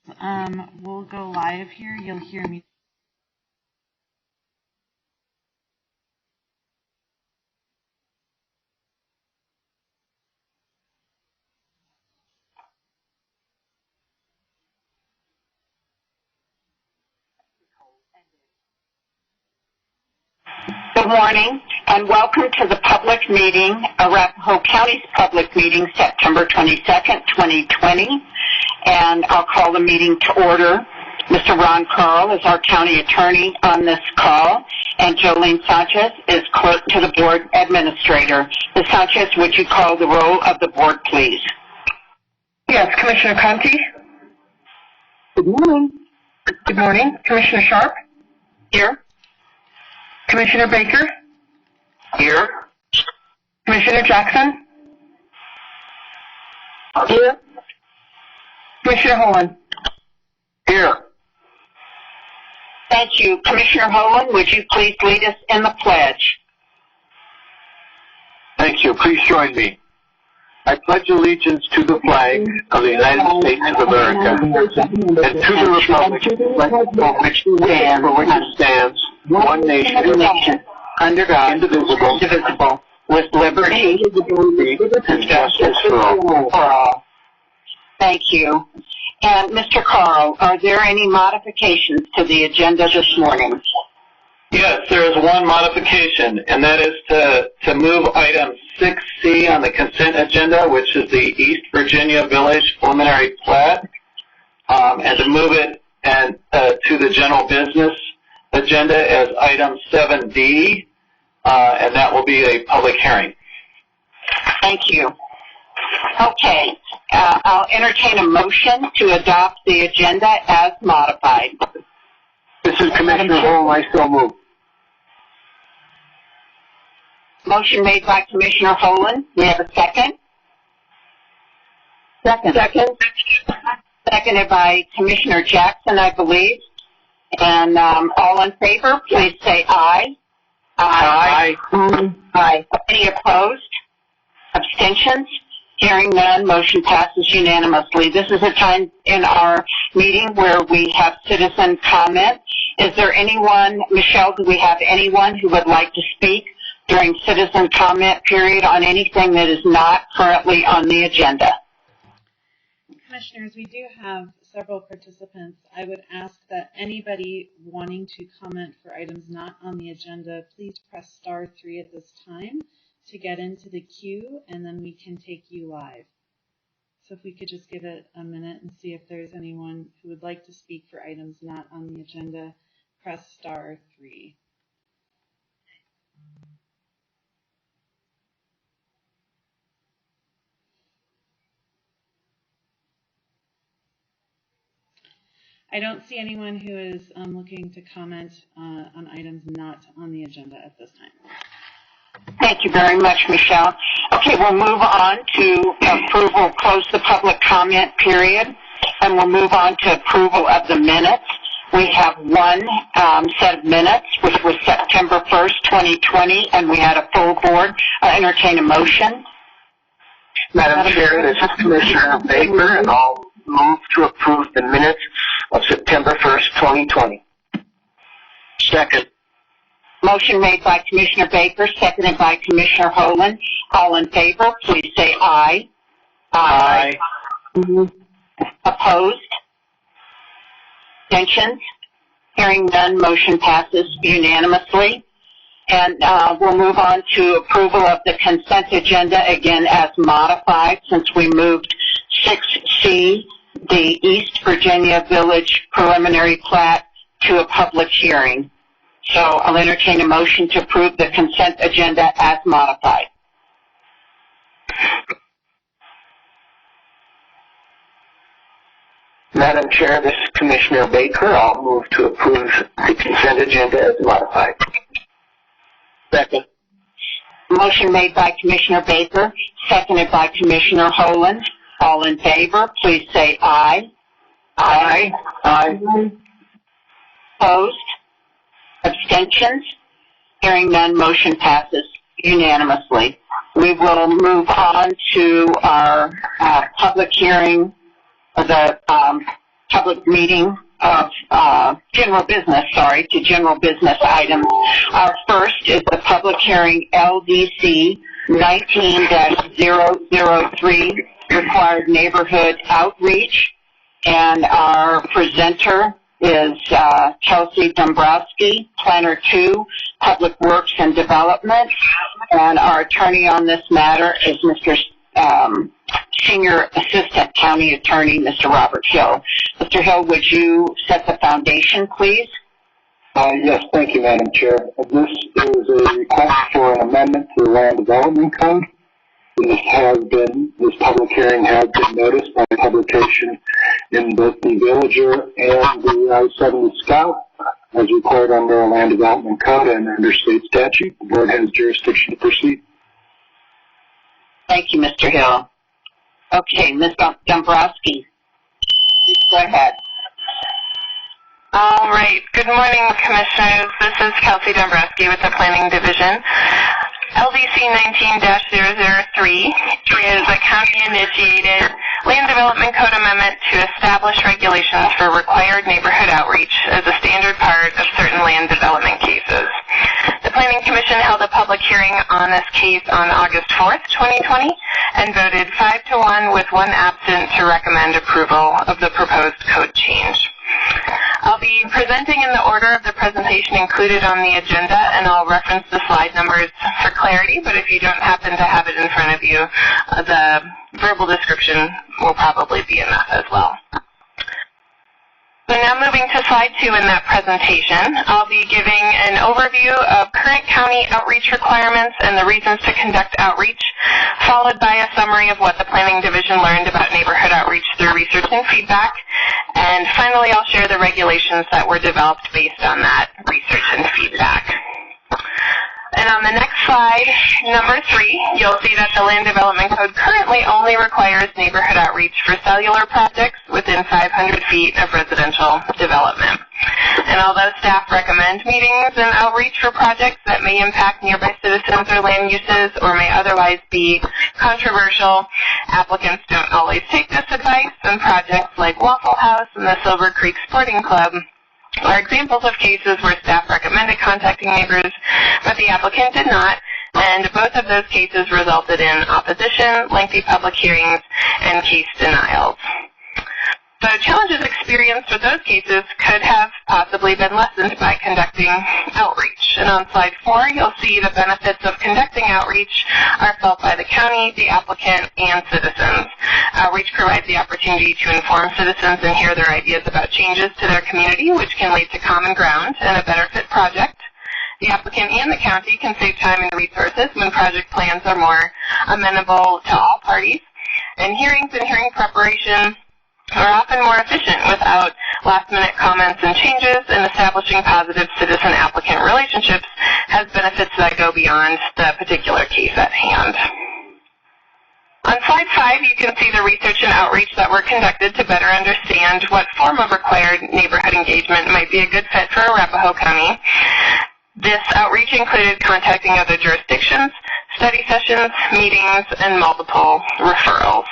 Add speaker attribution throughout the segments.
Speaker 1: We'll go live here. You'll hear me.
Speaker 2: Good morning and welcome to the public meeting, Arapahoe County's public meeting, September 22nd, 2020. And I'll call the meeting to order. Mr. Ron Carl is our county attorney on this call, and Jolene Sanchez is clerk to the board administrator. Ms. Sanchez, would you call the roll of the board, please?
Speaker 3: Yes, Commissioner Conti.
Speaker 2: Good morning.
Speaker 3: Good morning. Commissioner Sharp.
Speaker 2: Here.
Speaker 3: Commissioner Baker.
Speaker 2: Here.
Speaker 3: Commissioner Jackson.
Speaker 2: Here.
Speaker 3: Commissioner Holland.
Speaker 2: Here. Thank you. Commissioner Holland, would you please lead us in the pledge?
Speaker 4: Thank you. Please join me. I pledge allegiance to the flag of the United States of America and to the republic for which it stands, one nation,
Speaker 2: under God,
Speaker 4: indivisible,
Speaker 2: with liberty
Speaker 4: and justice for all.
Speaker 2: Thank you. And Mr. Carl, are there any modifications to the agenda this morning?
Speaker 4: Yes, there is one modification, and that is to move item 6C on the consent agenda, which is the East Virginia Village preliminary plat, and to move it to the general business agenda as item 7D, and that will be a public hearing.
Speaker 2: Thank you. Okay, I'll entertain a motion to adopt the agenda as modified.
Speaker 4: This is Commissioner Holm. I so move.
Speaker 2: Motion made by Commissioner Holland. We have a second? Second. Seconded by Commissioner Jackson, I believe. And all in favor, please say aye.
Speaker 4: Aye.
Speaker 2: Aye. Any opposed? Abstentions? Hearing none, motion passes unanimously. This is a time in our meeting where we have citizen comment. Is there anyone, Michelle, do we have anyone who would like to speak during citizen comment period on anything that is not currently on the agenda?
Speaker 1: Commissioners, we do have several participants. I would ask that anybody wanting to comment for items not on the agenda, please press *3 at this time to get into the queue, and then we can take you live. So if we could just give it a minute and see if there's anyone who would like to speak for items not on the agenda, press *3. I don't see anyone who is looking to comment on items not on the agenda at this time.
Speaker 2: Thank you very much, Michelle. Okay, we'll move on to approval, close the public comment period, and we'll move on to approval of the minutes. We have one set of minutes, which was September 1st, 2020, and we had a full board. I'll entertain a motion.
Speaker 4: Madam Chair, this is Commissioner Baker, and I'll move to approve the minutes of September 1st, 2020. Second.
Speaker 2: Motion made by Commissioner Baker, seconded by Commissioner Holland. All in favor, please say aye.
Speaker 4: Aye.
Speaker 2: Opposed? Abstentions? Hearing none, motion passes unanimously. And we'll move on to approval of the consent agenda, again as modified, since we moved 6C, the East Virginia Village preliminary plat, to a public hearing. So I'll entertain a motion to approve the consent agenda as modified.
Speaker 4: Madam Chair, this is Commissioner Baker. I'll move to approve the consent agenda as modified. Second.
Speaker 2: Motion made by Commissioner Baker, seconded by Commissioner Holland. All in favor, please say aye.
Speaker 4: Aye. Aye.
Speaker 2: Opposed? Abstentions? Hearing none, motion passes unanimously. We will move on to our public hearing, the public meeting of general business items. Our first is the public hearing LDC 19-003, required neighborhood outreach. And our presenter is Kelsey Dombrowski, Planner 2, Public Works and Development. And our attorney on this matter is Mr. Senior Assistant County Attorney, Mr. Robert Hill. Mr. Hill, would you set the foundation, please?
Speaker 5: Yes, thank you, Madam Chair. This is a request for an amendment to the Land Development Code. This public hearing has been noticed by publication in both the Villager and the I-70 Scout, as required under our Land Development Code and under state statute. The board has jurisdiction to proceed.
Speaker 2: Thank you, Mr. Hill. Okay, Ms. Dombrowski, please go ahead.
Speaker 6: All right. Good morning, Commissioners. This is Kelsey Dombrowski with the Planning Division. LDC 19-003 is a county-initiated Land Development Code amendment to establish regulations for required neighborhood outreach as a standard part of certain land development cases. The Planning Commission held a public hearing on this case on August 4th, 2020, and voted 5-1 with one absent to recommend approval of the proposed code change. I'll be presenting in the order of the presentation included on the agenda, and I'll reference the slide numbers for clarity, but if you don't happen to have it in front of you, the verbal description will probably be enough as well. So now moving to slide 2 in that presentation, I'll be giving an overview of current county outreach requirements and the reasons to conduct outreach, followed by a summary of what the Planning Division learned about neighborhood outreach through research and feedback. And finally, I'll share the regulations that were developed based on that research and feedback. And on the next slide, number 3, you'll see that the Land Development Code currently only requires neighborhood outreach for cellular projects within 500 feet of residential development. And although staff recommend meetings and outreach for projects that may impact nearby citizens or land uses or may otherwise be controversial, applicants don't always take this advice, and projects like Waffle House and the Silver Creek Sporting Club are examples of cases where staff recommended contacting neighbors, but the applicant did not, and both of those cases resulted in opposition, lengthy public hearings, and case denials. So challenges experienced with those cases could have possibly been lessened by conducting outreach. And on slide 4, you'll see the benefits of conducting outreach are felt by the county, the applicant, and citizens. Outreach provides the opportunity to inform citizens and hear their ideas about changes to their community, which can lead to common ground and a better fit project. The applicant and the county can save time and resources when project plans are more amenable to all parties. And hearings and hearing preparation are often more efficient without last-minute comments and changes, and establishing positive citizen-applicant relationships has benefits that go beyond the particular case at hand. On slide 5, you can see the research and outreach that were conducted to better understand what form of required neighborhood engagement might be a good fit for Arapahoe County. This outreach included contacting other jurisdictions, study sessions, meetings, and multiple referrals.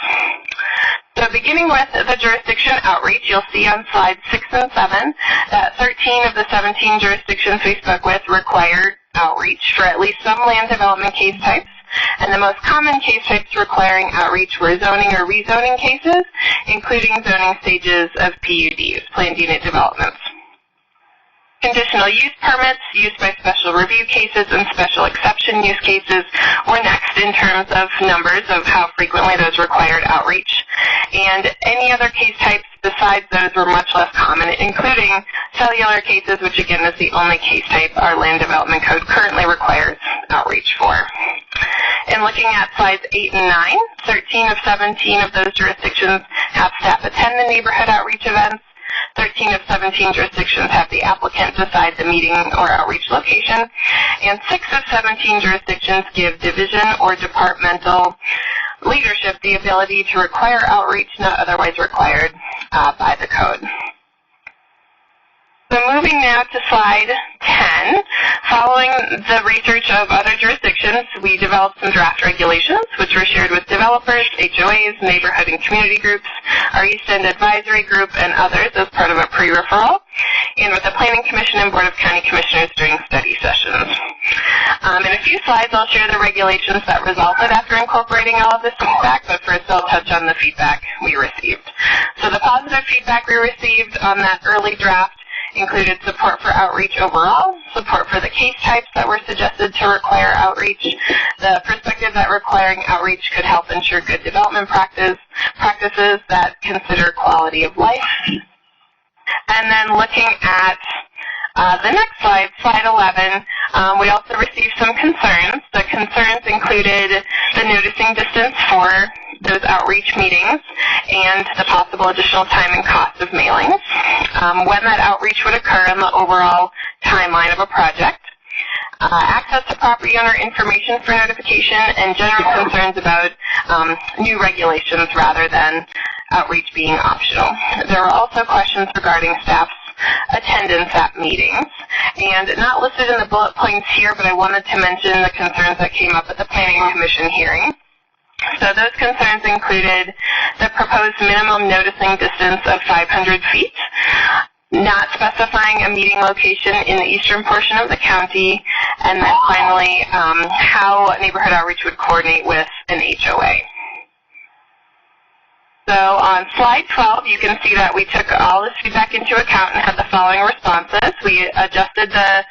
Speaker 6: So beginning with the jurisdiction outreach, you'll see on slides 6 and 7 that 13 of the 17 jurisdictions we spoke with required outreach for at least some land development case types. And the most common case types requiring outreach were zoning or rezoning cases, including zoning stages of PUDs, planned unit developments. Conditional use permits, used by special review cases, and special exception use cases were next in terms of numbers of how frequently those required outreach. And any other case types besides those were much less common, including cellular cases, which again is the only case type our Land Development Code currently requires outreach for. And looking at slides 8 and 9, 13 of 17 of those jurisdictions have staff attend the neighborhood outreach events. 13 of 17 jurisdictions have the applicant decide the meeting or outreach location, and 6 of 17 jurisdictions give division or departmental leadership the ability to require outreach not otherwise required by the code. So moving moving now to slide 10. Following the research of other jurisdictions, we developed some draft regulations, which were shared with developers, HOAs, neighborhood and community groups, our East End Advisory Group, and others as part of a pre-referral, and with the Planning Commission and Board of County Commissioners during study sessions. In a few slides, I'll share the regulations that resulted after incorporating all of this feedback, but first I'll touch on the feedback we received. So the positive feedback we received on that early draft included support for outreach overall, support for the case types that were suggested to require outreach, the perspective that requiring outreach could help ensure good development practices that consider quality of life. And then looking at the next slide, slide 11, we also received some concerns. The concerns included the noticing distance for those outreach meetings and the possible additional time and cost of mailings, when that outreach would occur and the overall timeline of a project, access to property owner information for notification, and general concerns about new regulations rather than outreach being optional. There were also questions regarding staff's attendance at meetings, and not listed in the bullet points here, but I wanted to mention the concerns that came up at the Planning Commission hearing. So those concerns included the proposed minimum noticing distance of 500 feet, not specifying a meeting location in the eastern portion of the county, and then finally how neighborhood outreach would coordinate with an HOA. So on slide 12, you can see that we took all this feedback into account and had the following responses. We adjusted the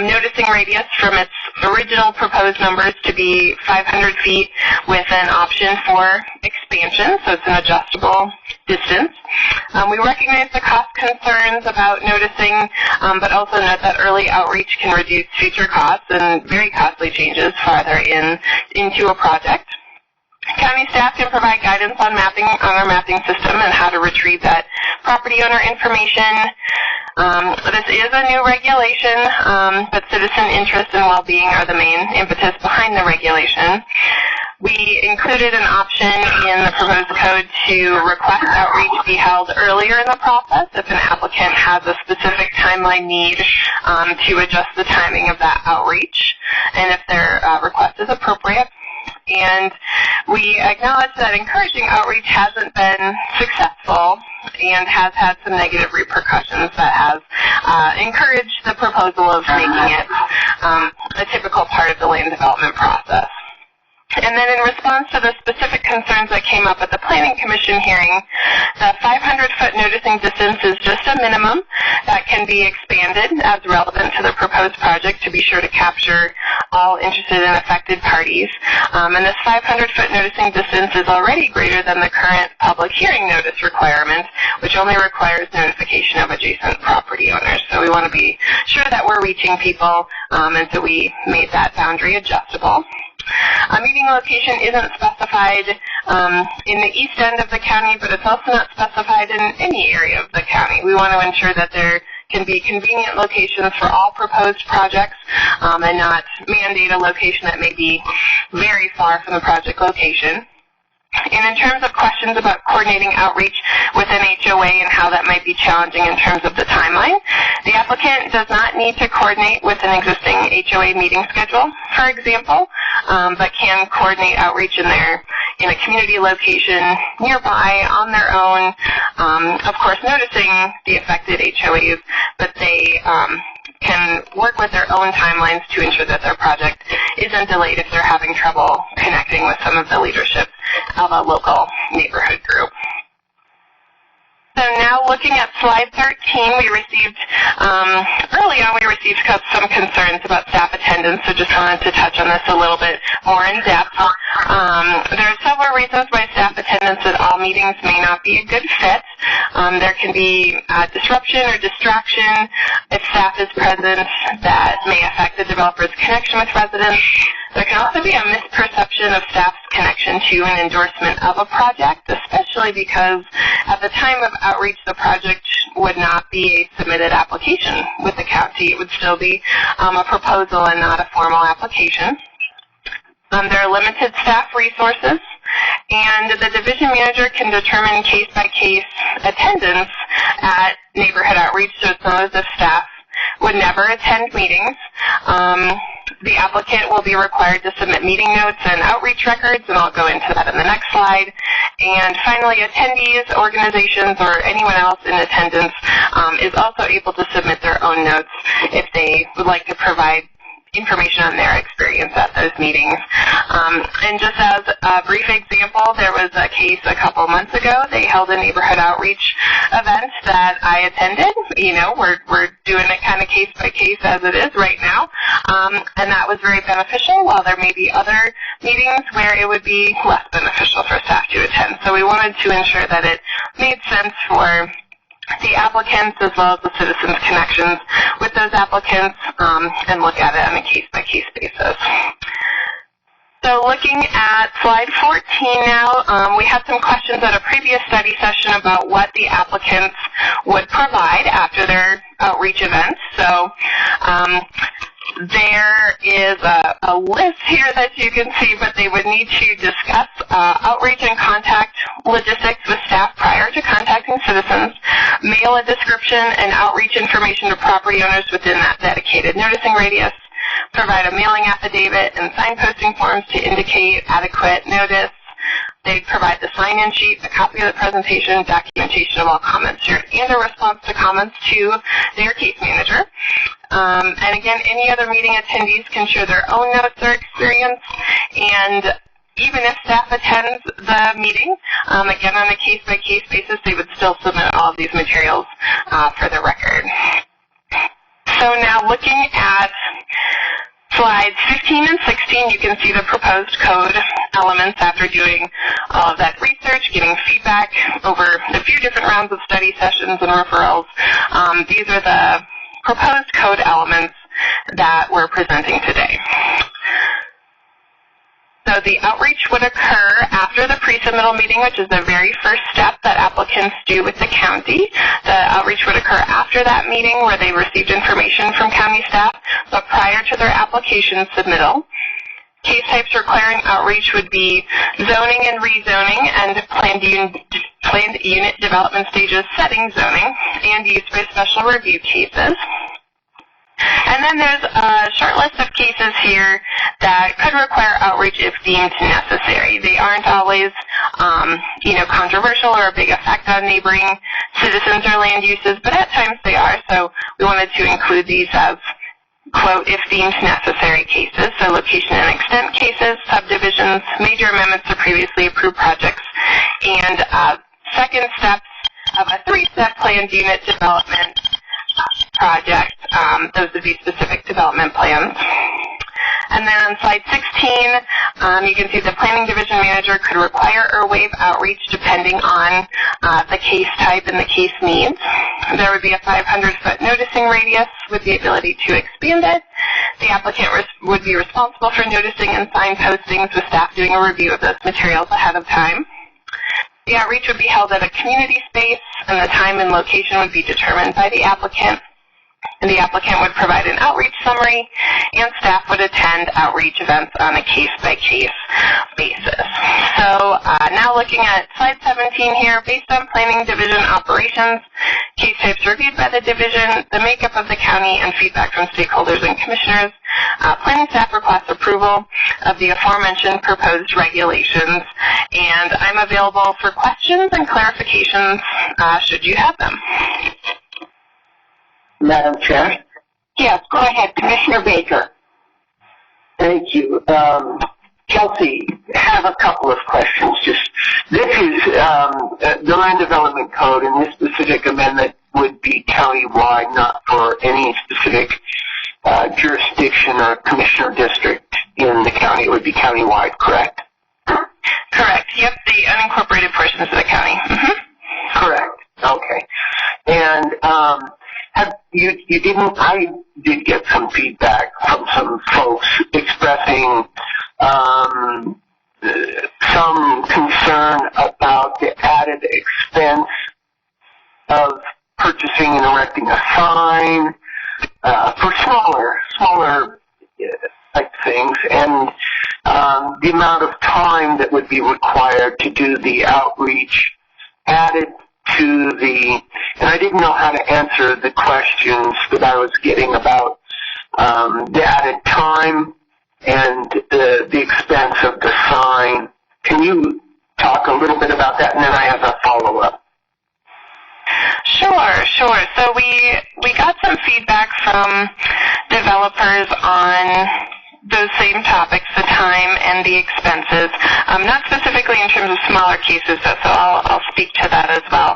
Speaker 6: noticing radius from its original proposed numbers to be 500 feet with an option for expansion, so it's an adjustable distance. We recognize the cost concerns about noticing, but also note that early outreach can reduce future costs and very costly changes farther into a project. County staff can provide guidance on our mapping system and how to retrieve that property owner information. This is a new regulation, but citizen interest and well-being are the main impetus behind the regulation. We included an option in the proposed code to request outreach be held earlier in the process if an applicant has a specific timeline need to adjust the timing of that outreach, and if their request is appropriate. And we acknowledge that encouraging outreach hasn't been successful and has had some negative repercussions that has encouraged the proposal of making it a typical part of the land development process. And then in response to the specific concerns that came up at the Planning Commission hearing, the 500-foot noticing distance is just a minimum that can be expanded as relevant to the proposed project to be sure to capture all interested and affected parties. And this 500-foot noticing distance is already greater than the current public hearing notice requirement, which only requires notification of adjacent property owners. So we want to be sure that we're reaching people, and so we made that boundary adjustable. A meeting location isn't specified in the east end of the county, but it's also not specified in any area of the county. We want to ensure that there can be convenient locations for all proposed projects and not mandate a location that may be very far from the project location. And in terms of questions about coordinating outreach with an HOA and how that might be challenging in terms of the timeline, the applicant does not need to coordinate with an existing HOA meeting schedule, for example, but can coordinate outreach in a community location nearby on their own, of course noticing the affected HOAs, but they can work with their own timelines to ensure that their project isn't delayed if they're having trouble connecting with some of the leadership of a local neighborhood group. So now looking at slide 13, we received, early on we received some concerns about staff attendance, so just wanted to touch on this a little bit more in depth. There are several reasons why staff attendance at all meetings may not be a good fit. There can be disruption or distraction if staff is present that may affect the developer's connection with residents. There can also be a misperception of staff's connection to an endorsement of a project, especially because at the time of outreach, the project would not be a submitted application with the county. It would still be a proposal and not a formal application. There are limited staff resources, and the division manager can determine case-by-case attendance at neighborhood outreach, so it's not as if staff would never attend meetings. The applicant will be required to submit meeting notes and outreach records, and I'll go into that in the next slide. And finally, attendees, organizations, or anyone else in attendance is also able to submit their own notes if they would like to provide information on their experience at those meetings. And just as a brief example, there was a case a couple months ago. They held a neighborhood outreach event that I attended. You know, we're doing it kind of case by case as it is right now. And that was very beneficial, while there may be other meetings where it would be less beneficial for staff to attend. So we wanted to ensure that it made sense for the applicants as well as the citizens' connections with those applicants, and look at it on a case-by-case basis. So looking at slide 14 now, we had some questions at a previous study session about what the applicants would provide after their outreach events. So there is a list here that you can see, but they would need to discuss outreach and contact logistics with staff prior to contacting citizens, mail a description and outreach information to property owners within that dedicated noticing radius, provide a mailing affidavit and signposting forms to indicate adequate notice. They provide the sign-in sheet, a copy of the presentation, documentation of all comments shared, and a response to comments to their case manager. And again, any other meeting attendees can share their own notes or experience. And even if staff attends the meeting, again, on a case-by-case basis, they would still submit all of these materials for the record. So now looking at slides 15 and 16, you can see the proposed code elements after doing all of that research, getting feedback over a few different rounds of study sessions and referrals. These are the proposed code elements that we're presenting today. So the outreach would occur after the pre-submittal meeting, which is the very first step that applicants do with the county. The outreach would occur after that meeting where they received information from county staff, but prior to their application submittal. Case types requiring outreach would be zoning and rezoning and planned unit development stages setting zoning and use by special review cases. And then there's a short list of cases here that could require outreach if deemed necessary. They aren't always, controversial or a big effect on neighboring citizens or land uses, but at times they are. So we wanted to include these as, quote, if deemed necessary cases. So location and extent cases, subdivisions, major amendments to previously approved projects, and second steps of a three-step planned unit development project. Those would be specific development plans. And then on slide 16, you can see the planning division manager could require or waive outreach depending on the case type and the case needs. There would be a 500-foot noticing radius with the ability to expand it. The applicant would be responsible for noticing and sign postings with staff doing a review of those materials ahead of time. The outreach would be held at a community space, and the time and location would be determined by the applicant. And the applicant would provide an outreach summary, and staff would attend outreach events on a case-by-case basis. So now looking at slide 17 here, based on planning division operations, case types reviewed by the division, the makeup of the county, and feedback from stakeholders and commissioners, planning staff requests approval of the aforementioned proposed regulations, and I'm available for questions and clarifications should you have them.
Speaker 3: Madam Chair?
Speaker 2: Yes, go ahead, Commissioner Baker.
Speaker 3: Thank you. Kelsey, have a couple of questions. This is the Land Development Code, and this specific amendment would be countywide, not for any specific jurisdiction or commissioner district in the county. It would be countywide, correct?
Speaker 6: Correct. Yep, the unincorporated portions of the county. Mm-hmm.
Speaker 3: Correct. Okay. And I did get some feedback from some folks expressing some concern about the added expense of purchasing and erecting a sign for smaller type things, and the amount of time that would be required to do the outreach added to and I didn't know how to answer the questions that I was getting about the added time and the expense of the sign. Can you talk a little bit about that, and then I have a follow-up?
Speaker 6: Sure. So we got some feedback from developers on those same topics, the time and the expenses, not specifically in terms of smaller cases, so I'll speak to that as well.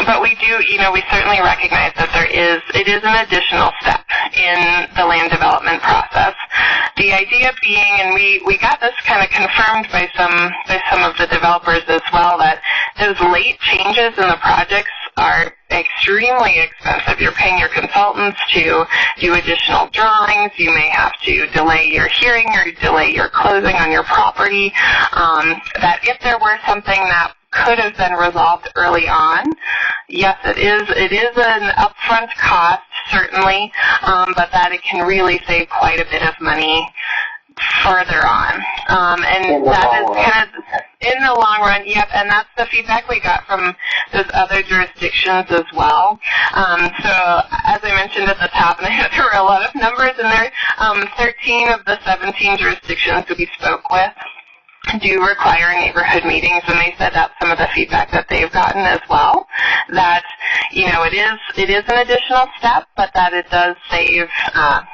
Speaker 6: But we do, we certainly recognize that it is an additional step in the land development process. The idea being, and we got this kind of confirmed by some of the developers as well, that those late changes in the projects are extremely expensive. You're paying your consultants to do additional drawings. You may have to delay your hearing or delay your closing on your property. That if there were something that could have been resolved early on, yes, it is an upfront cost, certainly, but that it can really save quite a bit of money further on. And that is kind of in the long run, yep, and that's the feedback we got from those other jurisdictions as well. So as I mentioned at the top, and I know there were a lot of numbers in there, 13 of the 17 jurisdictions that we spoke with do require neighborhood meetings, and they said that's some of the feedback that they've gotten as well, that, it is an additional step, but that it does save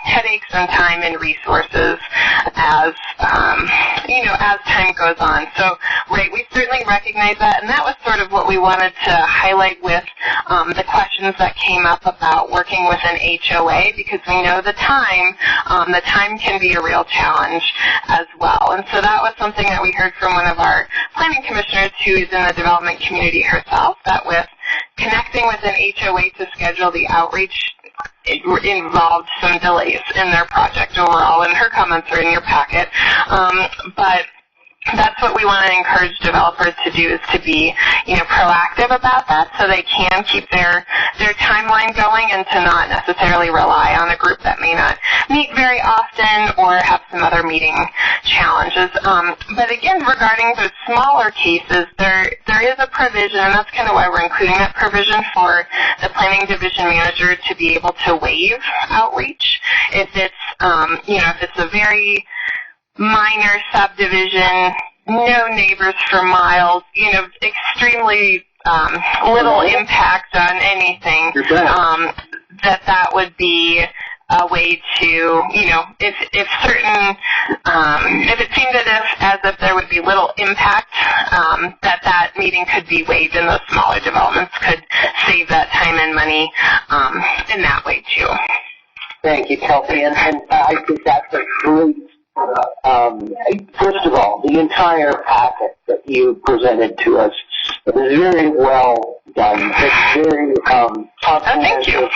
Speaker 6: headaches and time and resources as time goes on. So, right, we certainly recognize that, and that was sort of what we wanted to highlight with the questions that came up about working with an HOA, because we know the time can be a real challenge as well. And so that was something that we heard from one of our planning commissioners who is in the development community herself, that with connecting with an HOA to schedule the outreach, it involved some delays in their project overall, and her comments are in your packet. But that's what we want to encourage developers to do, is to be, proactive about that, so they can keep their timeline going and to not necessarily rely on a group that may not meet very often or have some other meeting challenges. But again, regarding those smaller cases, there is a provision, and that's kind of why we're including that provision for the planning division manager to be able to waive outreach if it's, if it's a very minor subdivision, no neighbors for miles, extremely little impact on anything, that would be a way to, if certain, if it seemed as if there would be little impact, that meeting could be waived, and those smaller developments could save that time and money in that way too.
Speaker 3: Thank you, Kelsey, and I think that's a great. First of all, the entire packet that you presented to us is very well done. It's very comprehensive. Thank you.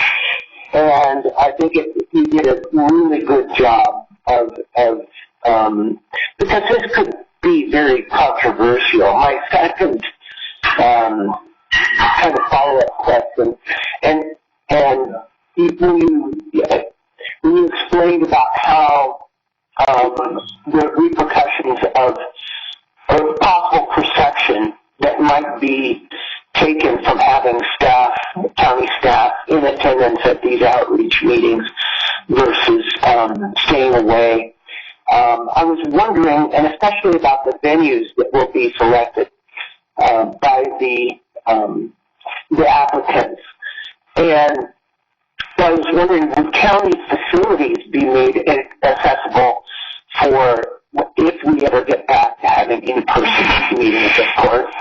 Speaker 3: And I think you did a really good job of because this could be very controversial. My second kind of follow-up question, and when you explained about how the repercussions of possible perception that might be taken from having county staff in attendance at these outreach meetings versus staying away. I was wondering, and especially about the venues that will be selected by the applicants. And I was wondering, would county facilities be made accessible for if we ever get back to having in-person meetings, of course?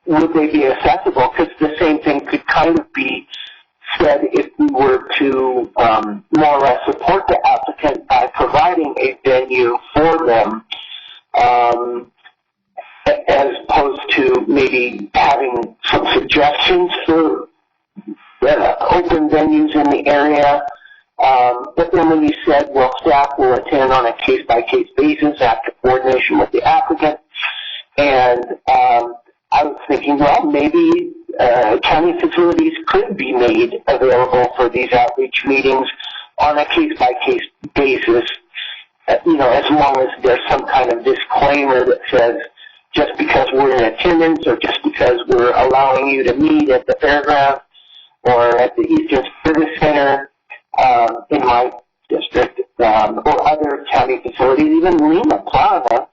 Speaker 3: Would they be accessible? Because the same thing could kind of be said if we were to more or less support the applicant by providing a venue for them, as opposed to maybe having some suggestions for open venues in the area. But then when you said, well, staff will attend on a case-by-case basis after coordination with the applicant, and I was thinking, well, maybe county facilities could be made available for these outreach meetings on a case-by-case basis, as long as there's some kind of disclaimer that says just because we're in attendance or just because we're allowing you to meet at the fairgrounds or at the Eastern Service Center in my district or other county facilities, even Lima Plaza,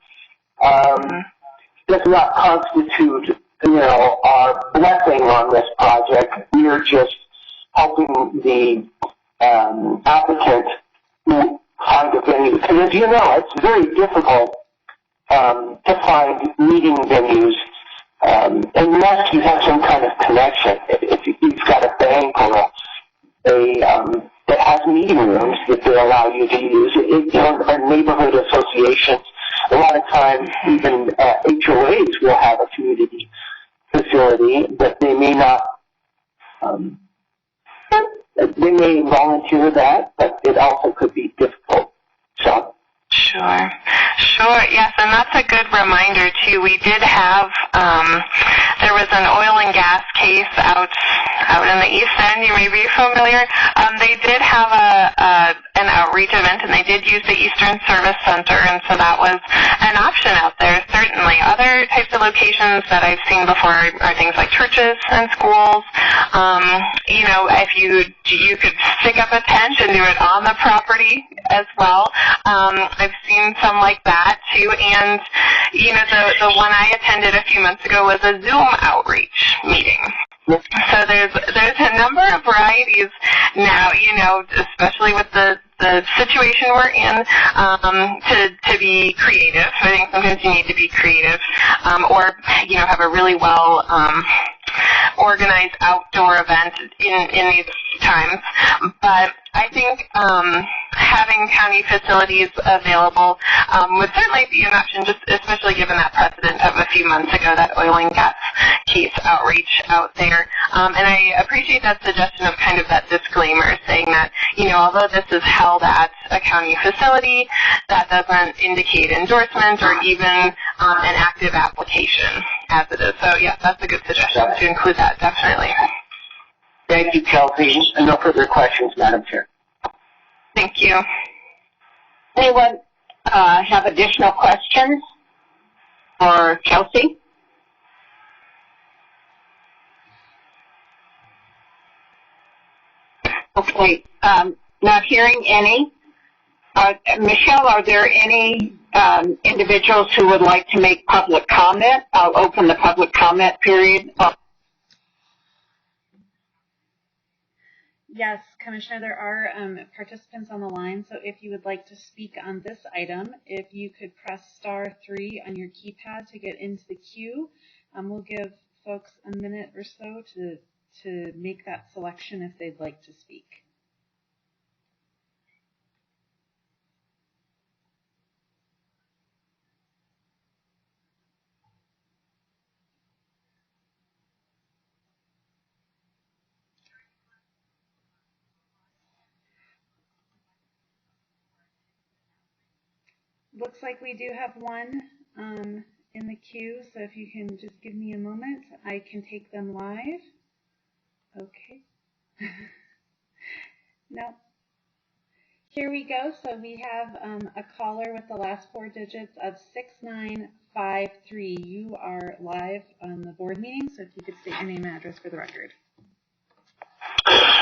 Speaker 3: does not constitute, our blessing on this project. We are just helping the applicant find a venue. Because as you know, it's very difficult to find meeting venues unless you have some kind of connection. If you've got a bank or that has meeting rooms that they allow you to use, or neighborhood associations. A lot of times, even HOAs will have a community facility, but they may not. They may volunteer that, but it also could be difficult. So.
Speaker 6: Sure. Yes, and that's a good reminder too. We did have there was an oil and gas case out in the East End. You may be familiar. They did have an outreach event, and they did use the Eastern Service Center, and so that was an option out there. Certainly, other types of locations that I've seen before are things like churches and schools. If you could stick up a tent and do it on the property as well. I've seen some like that too, and the one I attended a few months ago was a Zoom outreach meeting. So there's a number of varieties now, especially with the situation we're in, to be creative. I think sometimes you need to be creative, or have a really well organized outdoor event in these times. But I think having county facilities available would certainly be an option, just especially given that precedent of a few months ago, that oil and gas case outreach out there. And I appreciate that suggestion of kind of that disclaimer saying that, although this is held at a county facility, that doesn't indicate endorsement or even an active application as it is. So, yes, that's a good suggestion to include that, definitely.
Speaker 3: Thank you, Kelsey. No further questions, Madam Chair.
Speaker 6: Thank you.
Speaker 2: Anyone have additional questions for Kelsey? Okay, not hearing any. Michelle, are there any individuals who would like to make public comment? I'll open the public comment period.
Speaker 1: Yes, Commissioner, there are participants on the line, so if you would like to speak on this item, if you could press *3 on your keypad to get into the queue, we'll give folks a minute or so to make that selection if they'd like to speak. Looks like we do have one in the queue, so if you can just give me a moment, I can take them live. Okay. No. Here we go. So we have a caller with the last 4 digits of 6953. You are live on the board meeting, so if you could state your name and address for the record.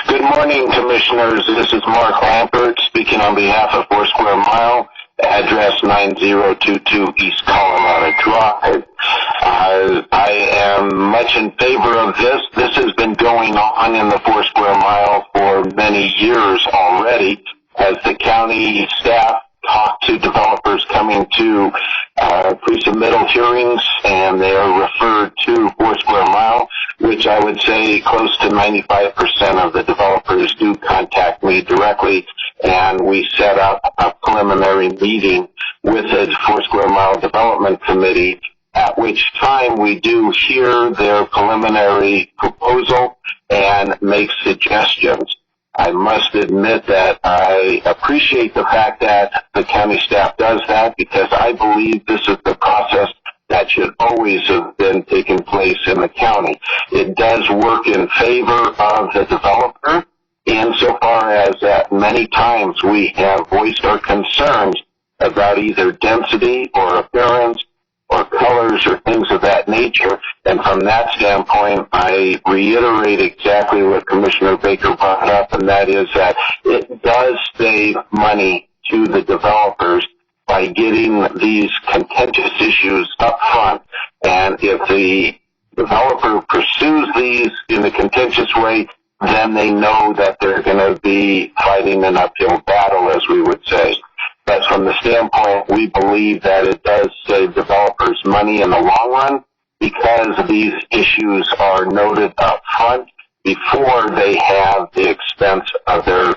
Speaker 5: Good morning, Commissioners. This is Mark Lampert speaking on behalf of Foursquare Mile, address 9022 East Colorado Drive. I am much in favor of this. This has been going on in the Foursquare Mile for many years already as the county staff talk to developers coming to pre-submittal hearings, and they are referred to Foursquare Mile, which I would say close to 95% of the developers do contact me directly, and we set up a preliminary meeting with the Foursquare Mile Development Committee, at which time we do hear their preliminary proposal and make suggestions. I must admit that I appreciate the fact that the county staff does that, because I believe this is the process that should always have been taking place in the county. It does work in favor of the developer insofar as that many times we have voiced our concerns about either density or appearance
Speaker 3: or colors or things of that nature. And from that standpoint, I reiterate exactly what Commissioner Baker brought up, and that is that it does save money to the developers by getting these contentious issues up front. And if the developer pursues these in a contentious way, then they know that they're going to be fighting an uphill battle, as we would say. But from the standpoint, we believe that it does save developers money in the long run because these issues are noted up front before they have the expense of their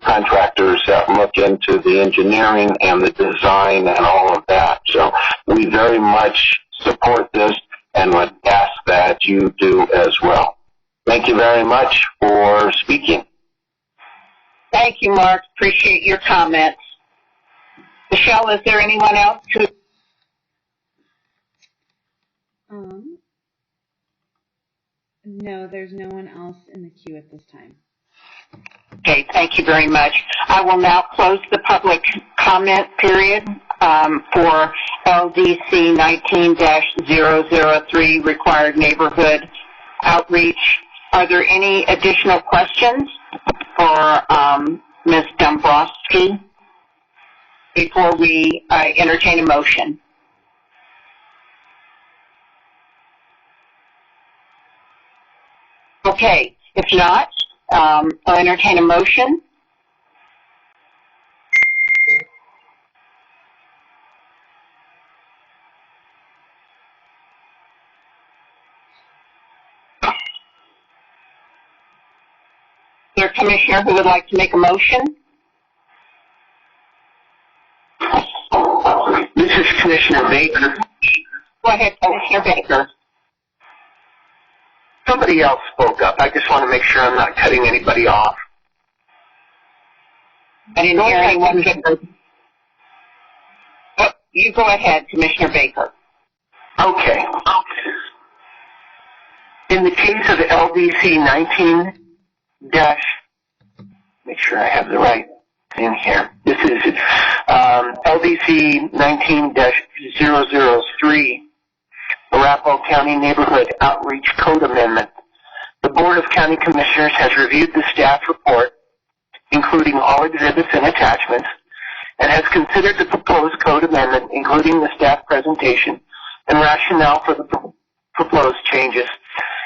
Speaker 3: contractors that look into the engineering and the design and all of that. So we very much support this and would ask that you do as well. Thank you very much for speaking.
Speaker 2: Thank you, Mark. Appreciate your comments. Michelle, is there anyone else who...
Speaker 1: No, there's no one else in the queue at this time.
Speaker 2: Okay, thank you very much. I will now close the public comment period for LDC 19-003, required neighborhood outreach. Are there any additional questions for Ms. Dombrowski before we entertain a motion? Okay, if not, I'll entertain a motion. Is there a commissioner who would like to make a motion?
Speaker 3: This is Commissioner Baker.
Speaker 2: Go ahead, Commissioner Baker.
Speaker 3: Somebody else spoke up. I just want to make sure I'm not cutting anybody off.
Speaker 2: I didn't hear anyone get... Oh, you go ahead, Commissioner Baker.
Speaker 3: Okay. In the case of LDC 19 make sure I have the right thing here. This is LDC 19-003, Arapahoe County Neighborhood Outreach Code Amendment. The Board of County Commissioners has reviewed the staff report, including all exhibits and attachments, and has considered the proposed code amendment, including the staff presentation and rationale for the proposed changes,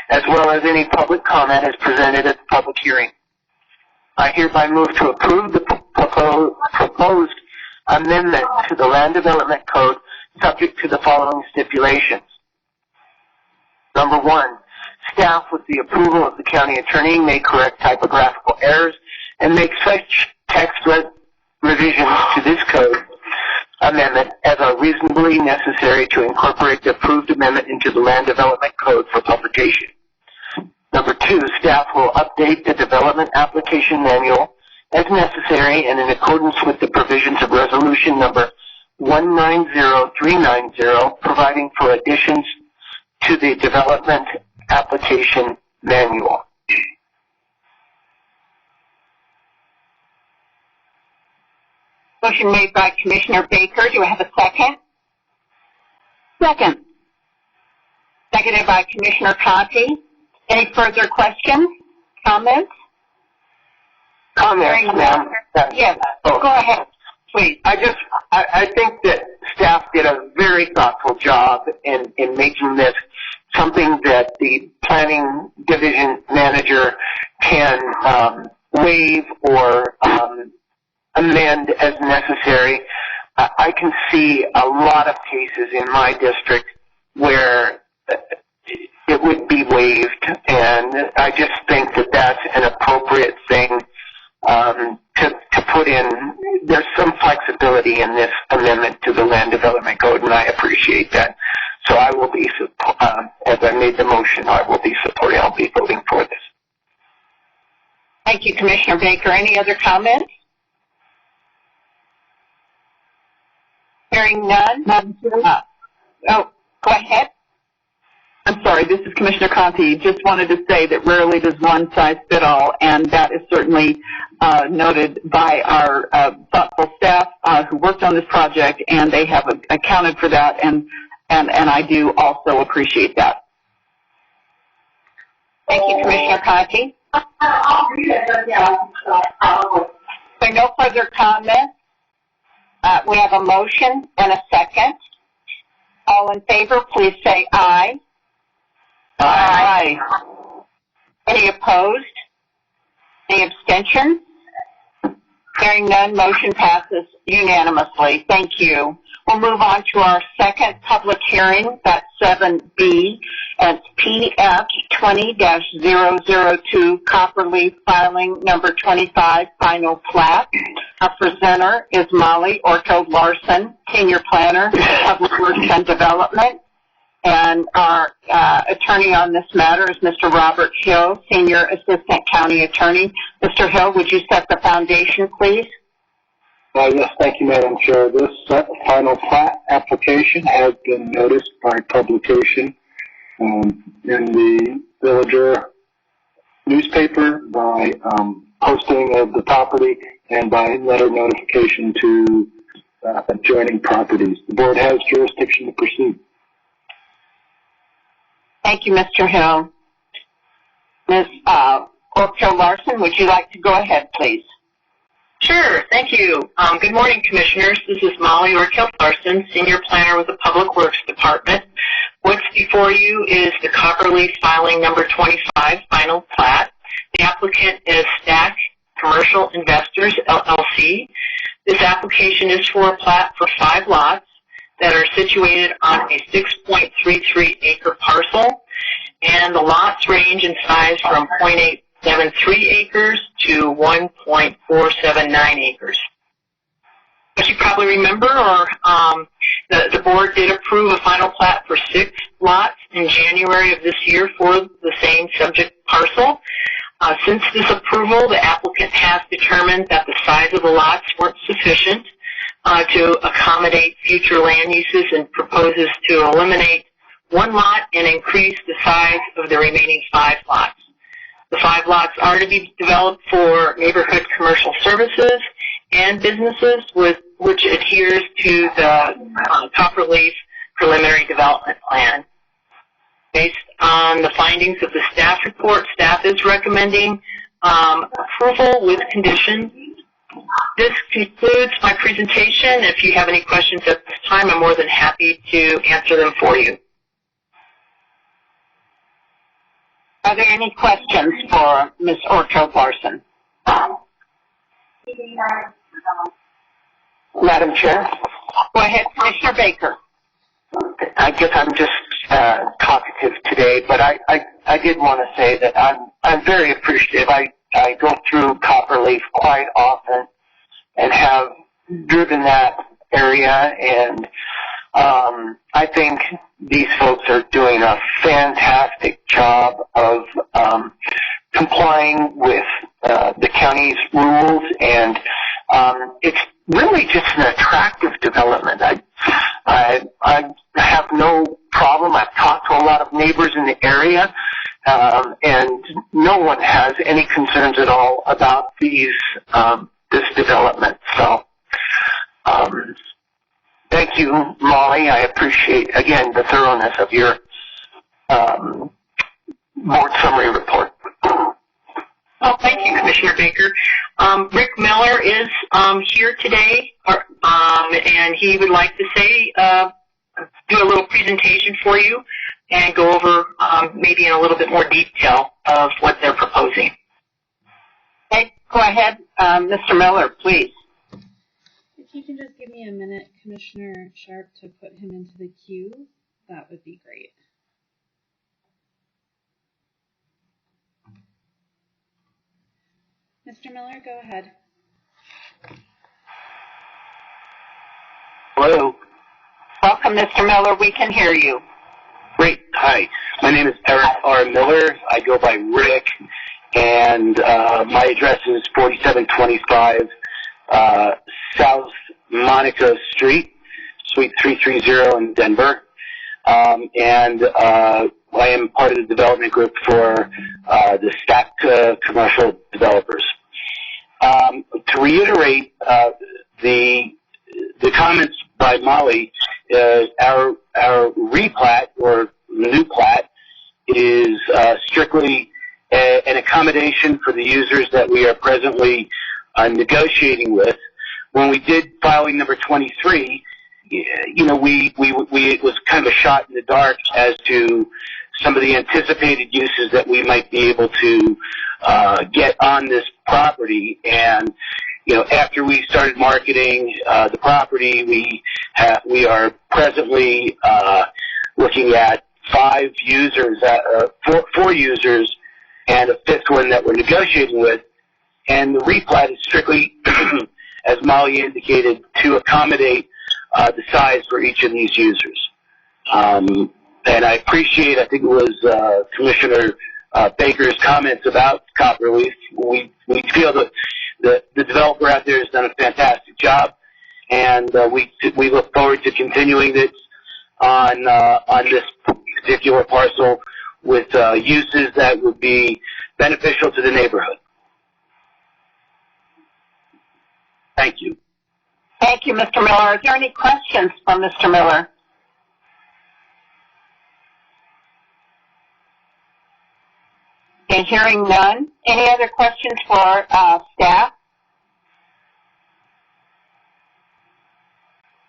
Speaker 3: as well as any public comment as presented at the public hearing. I hereby move to approve the proposed amendment to the Land Development Code, subject to the following stipulations. Number one, staff, with the approval of the county attorney, may correct typographical errors and make such text revisions to this code amendment as are reasonably necessary to incorporate the approved amendment into the Land Development Code for publication. Number two, staff will update the development application manual as necessary and in accordance with the provisions of resolution number 190390, providing for additions to the development application manual.
Speaker 2: Motion made by Commissioner Baker. Do I have a second? Second. Seconded by Commissioner Conti. Any further questions? Comments?
Speaker 3: Comments, ma'am.
Speaker 2: Yes. Go ahead, please.
Speaker 3: I think that staff did a very thoughtful job in making this something that the planning division manager can waive or amend as necessary. I can see a lot of cases in my district where it would be waived, and I just think that that's an appropriate thing to put in. There's some flexibility in this amendment to the Land Development Code, and I appreciate that. So I will be, as I made the motion, I will be supporting, I'll be voting for this.
Speaker 2: Thank you, Commissioner Baker. Any other comments? Hearing none. Go ahead.
Speaker 3: I'm sorry.
Speaker 2: sorry, this is Commissioner Conti. Just wanted to say that rarely does one size fit all, and that is certainly noted by our thoughtful staff who worked on this project, and they have accounted for that, and I do also appreciate that.
Speaker 6: Thank you, Commissioner Conti.
Speaker 2: So no further comments. We have a motion and a second. All in favor, please say aye. Aye. Any opposed? Any abstentions? Hearing none, motion passes unanimously. Thank you. We'll move on to our second public hearing. That's 7B. It's PF 20-002 Copperleaf filing number 25, final plat. Our presenter is Molly Orto-Larson, Senior Planner, Public Works and Development. And our attorney on this matter is Mr. Robert Hill, Senior Assistant County Attorney. Mr. Hill, would you set the foundation, please?
Speaker 5: Yes, thank you, Madam Chair. This final plat application has been noticed by publication in the Villager newspaper, by posting of the property, and by letter notification to adjoining properties. The board has jurisdiction to proceed.
Speaker 2: Thank you, Mr. Hill. Ms. Orto-Larson, would you like to go ahead, please?
Speaker 6: Sure, thank you. Good morning, Commissioners. This is Molly Orto-Larson, Senior Planner with the Public Works Department. What's before you is the Copperleaf filing number 25, final plat. The applicant is Stack Commercial Investors, LLC. This application is for a plat for 5 lots that are situated on a 6.33 acre parcel, and the lots range in size from 0.873 acres to 1.479 acres. As you probably remember, the board did approve a final plat for 6 lots in January of this year for the same subject parcel. Since this approval, the applicant has determined that the size of the lots weren't sufficient to accommodate future land uses and proposes to eliminate 1 lot and increase the size of the remaining 5 lots. The 5 lots are to be developed for neighborhood commercial services and businesses, which adheres to the Copperleaf preliminary development plan. Based on the findings of the staff report, staff is recommending approval with conditions. This concludes my presentation. If you have any questions at this time, I'm more than happy to answer them for you.
Speaker 2: Are there any questions for Ms. Orto-Larson?
Speaker 3: Madam Chair?
Speaker 2: Go ahead, Commissioner Baker.
Speaker 3: I guess I'm just talkative today, but I did want to say that I'm very appreciative. I go through Copperleaf quite often and have driven that area, and I think these folks are doing a fantastic job of complying with the county's rules, and it's really just an attractive development. I have no problem. I've talked to a lot of neighbors in the area, and no one has any concerns at all about this development. So, thank you, Molly. I appreciate, again, the thoroughness of your board summary report.
Speaker 6: Oh, thank you, Commissioner Baker. Rick Miller is here today, and he would like to say, do a little presentation for you and go over maybe in a little bit more detail of what they're proposing.
Speaker 2: Okay, go ahead, Mr. Miller, please.
Speaker 1: If you can just give me a minute, Commissioner Sharp, to put him into the queue, that would be great. Mr. Miller, go ahead.
Speaker 3: Hello.
Speaker 2: Welcome, Mr. Miller. We can hear you.
Speaker 3: Great. Hi. My name is Eric R. Miller. I go by Rick, and my address is 4725 South Monica Street, Suite 330 in Denver. And
Speaker 5: I am part of the development group for the stack commercial developers. To reiterate the comments by Molly, our replat or new plat is strictly an accommodation for the users that we are presently negotiating with. When we did filing number 23, you know, it was kind of a shot in the dark as to some of the anticipated uses that we might be able to get on this property. And, you know, after we started marketing the property, we are presently looking at 5 users, 4 users, and a 5th one that we're negotiating with. And the replat is strictly, as Molly indicated, to accommodate the size for each of these users. And I appreciate, I think it was Commissioner Baker's comments about Copperleaf. We feel that the developer out there has done a fantastic job, and we look forward to continuing this on this particular parcel with uses that would be beneficial to the neighborhood. Thank you.
Speaker 2: Thank you, Mr. Miller. Are there any questions from Mr. Miller? Okay, hearing none. Any other questions for staff?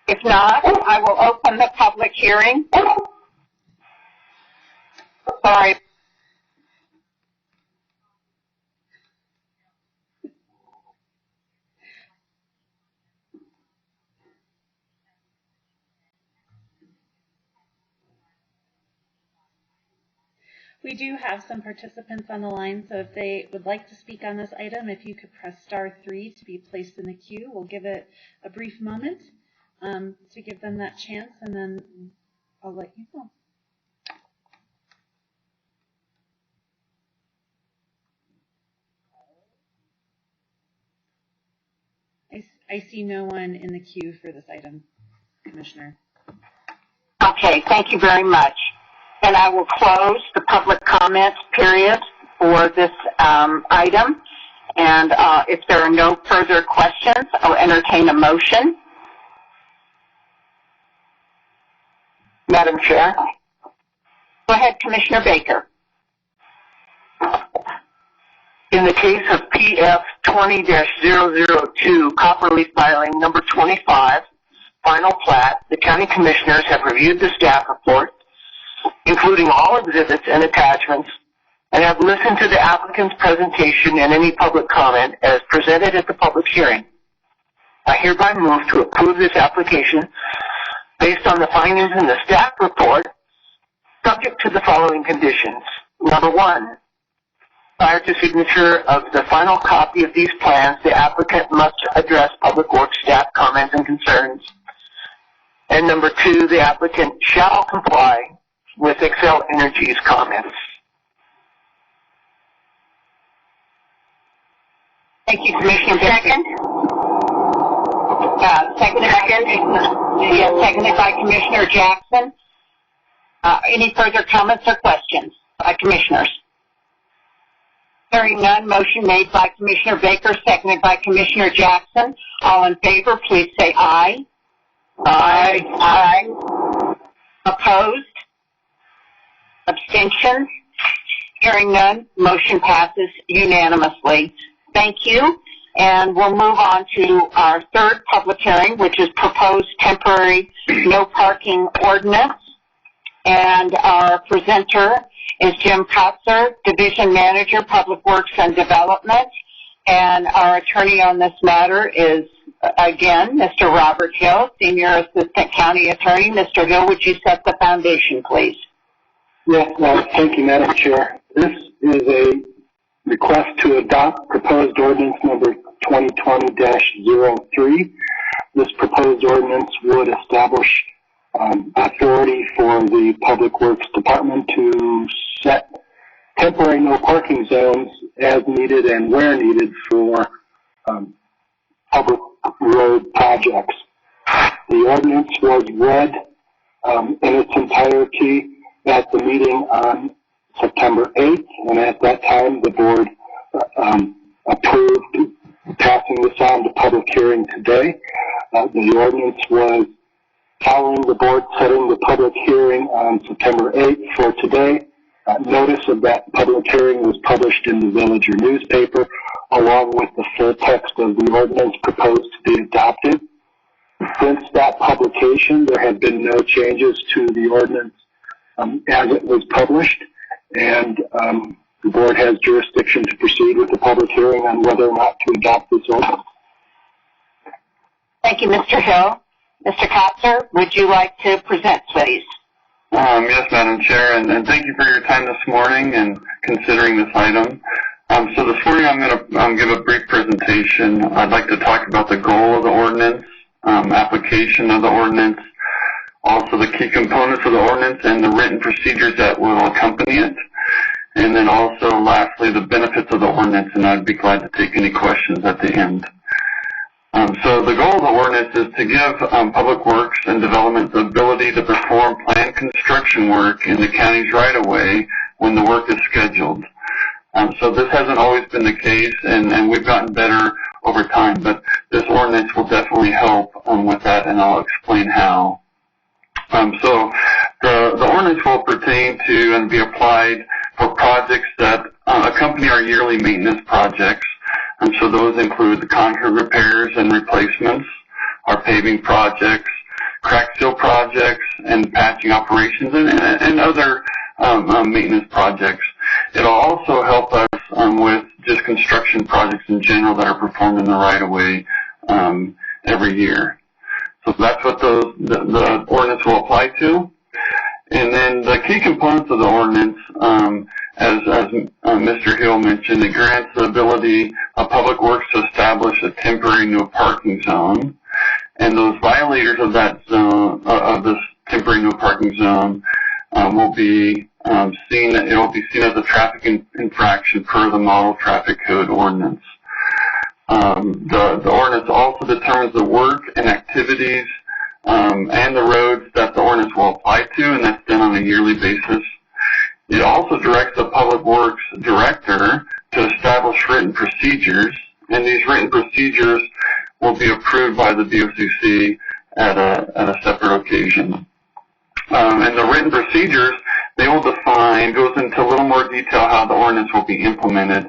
Speaker 2: If not, I will open the public hearing. Sorry.
Speaker 1: We do have some participants on the line, so if they would like to speak on this item, if you could press *3 to be placed in the queue. We'll give it a brief moment to give them that chance, and then I'll let you know. I see no one in the queue for this item, Commissioner.
Speaker 2: Okay, thank you very much. And I will close the public comments period for this item. And if there are no further questions, I'll entertain a motion.
Speaker 3: Madam Chair.
Speaker 2: Go ahead, Commissioner Baker.
Speaker 3: In the case of PF 20-002, Copperleaf filing number 25, final plat, the County Commissioners have reviewed the staff report, including all exhibits and attachments, and have listened to the applicant's presentation and any public comment as presented at the public hearing. I hereby move to approve this application based on the findings in the staff report, subject to the following conditions. Number 1, prior to signature of the final copy of these plans, the applicant must address Public Works staff comments and concerns. And number 2, the applicant shall comply with Excel Energy's comments.
Speaker 2: Thank you, Commissioner Baker. Seconded by Commissioner Jackson. Any further comments or questions by commissioners? Hearing none, motion made by Commissioner Baker, seconded by Commissioner Jackson. All in favor, please say aye.
Speaker 3: Aye.
Speaker 2: Aye. Opposed? Abstentions? Hearing none, motion passes unanimously. Thank you. And we'll move on to our third public hearing, which is proposed temporary no parking ordinance. And our presenter is Jim Kotzer, Division Manager, Public Works and Development. And our attorney on this matter is, again, Mr. Robert Hill, Senior Assistant County Attorney. Mr. Hill, would you set the foundation, please?
Speaker 5: Yes, thank you, Madam Chair. This is a request to adopt proposed ordinance number 2020-03. This proposed ordinance would establish authority for the Public Works Department to set temporary no parking zones as needed and where needed for public road projects. The ordinance was read in its entirety at the meeting on September 8th, and at that time the board approved passing this on to public hearing today. The ordinance was following the board setting the public hearing on September 8th for today. Notice of that public hearing was published in the Villager newspaper, along with the full text of the ordinance proposed to be adopted. Since that publication, there have been no changes to the ordinance as it was published, and the board has jurisdiction to proceed with the public hearing on whether or not to adopt this ordinance.
Speaker 2: Thank you, Mr. Hill. Mr. Kotzer, would you like to present, please?
Speaker 4: Yes, Madam Chair, and thank you for your time this morning and considering this item. So this morning I'm going to give a brief presentation. I'd like to talk about the goal of the ordinance, application of the ordinance, also the key components of the ordinance and the written procedures that will accompany it, and then also lastly the benefits of the ordinance, and I'd be glad to take any questions at the end. So the goal of the ordinance is to give Public Works and Development the ability to perform planned construction work in the county's right-of-way when the work is scheduled. So this hasn't always been the case, and we've gotten better over time, but this ordinance will definitely help with that, and I'll explain how. So the ordinance will pertain to and be applied for projects that accompany our yearly maintenance projects. So those include the concrete repairs and replacements, our paving projects, crack seal projects, and patching operations, and other maintenance projects. It'll also help us with just construction projects in general that are performed in the right-of-way every year. So that's what the ordinance will apply to. And then the key components of the ordinance, as Mr. Hill mentioned, it grants the ability of Public Works to establish a temporary no parking zone, and those violators of that zone, of this temporary no parking zone, will be seen. It will be seen as a traffic infraction per the Model Traffic Code ordinance. The ordinance also determines the work and activities and the roads that the ordinance will apply to, and that's done on a yearly basis. It also directs the Public Works Director to establish written procedures, and these written procedures will be approved by the BOCC at a separate occasion. And the written procedures, they will define, goes into a little more detail how the ordinance will be implemented,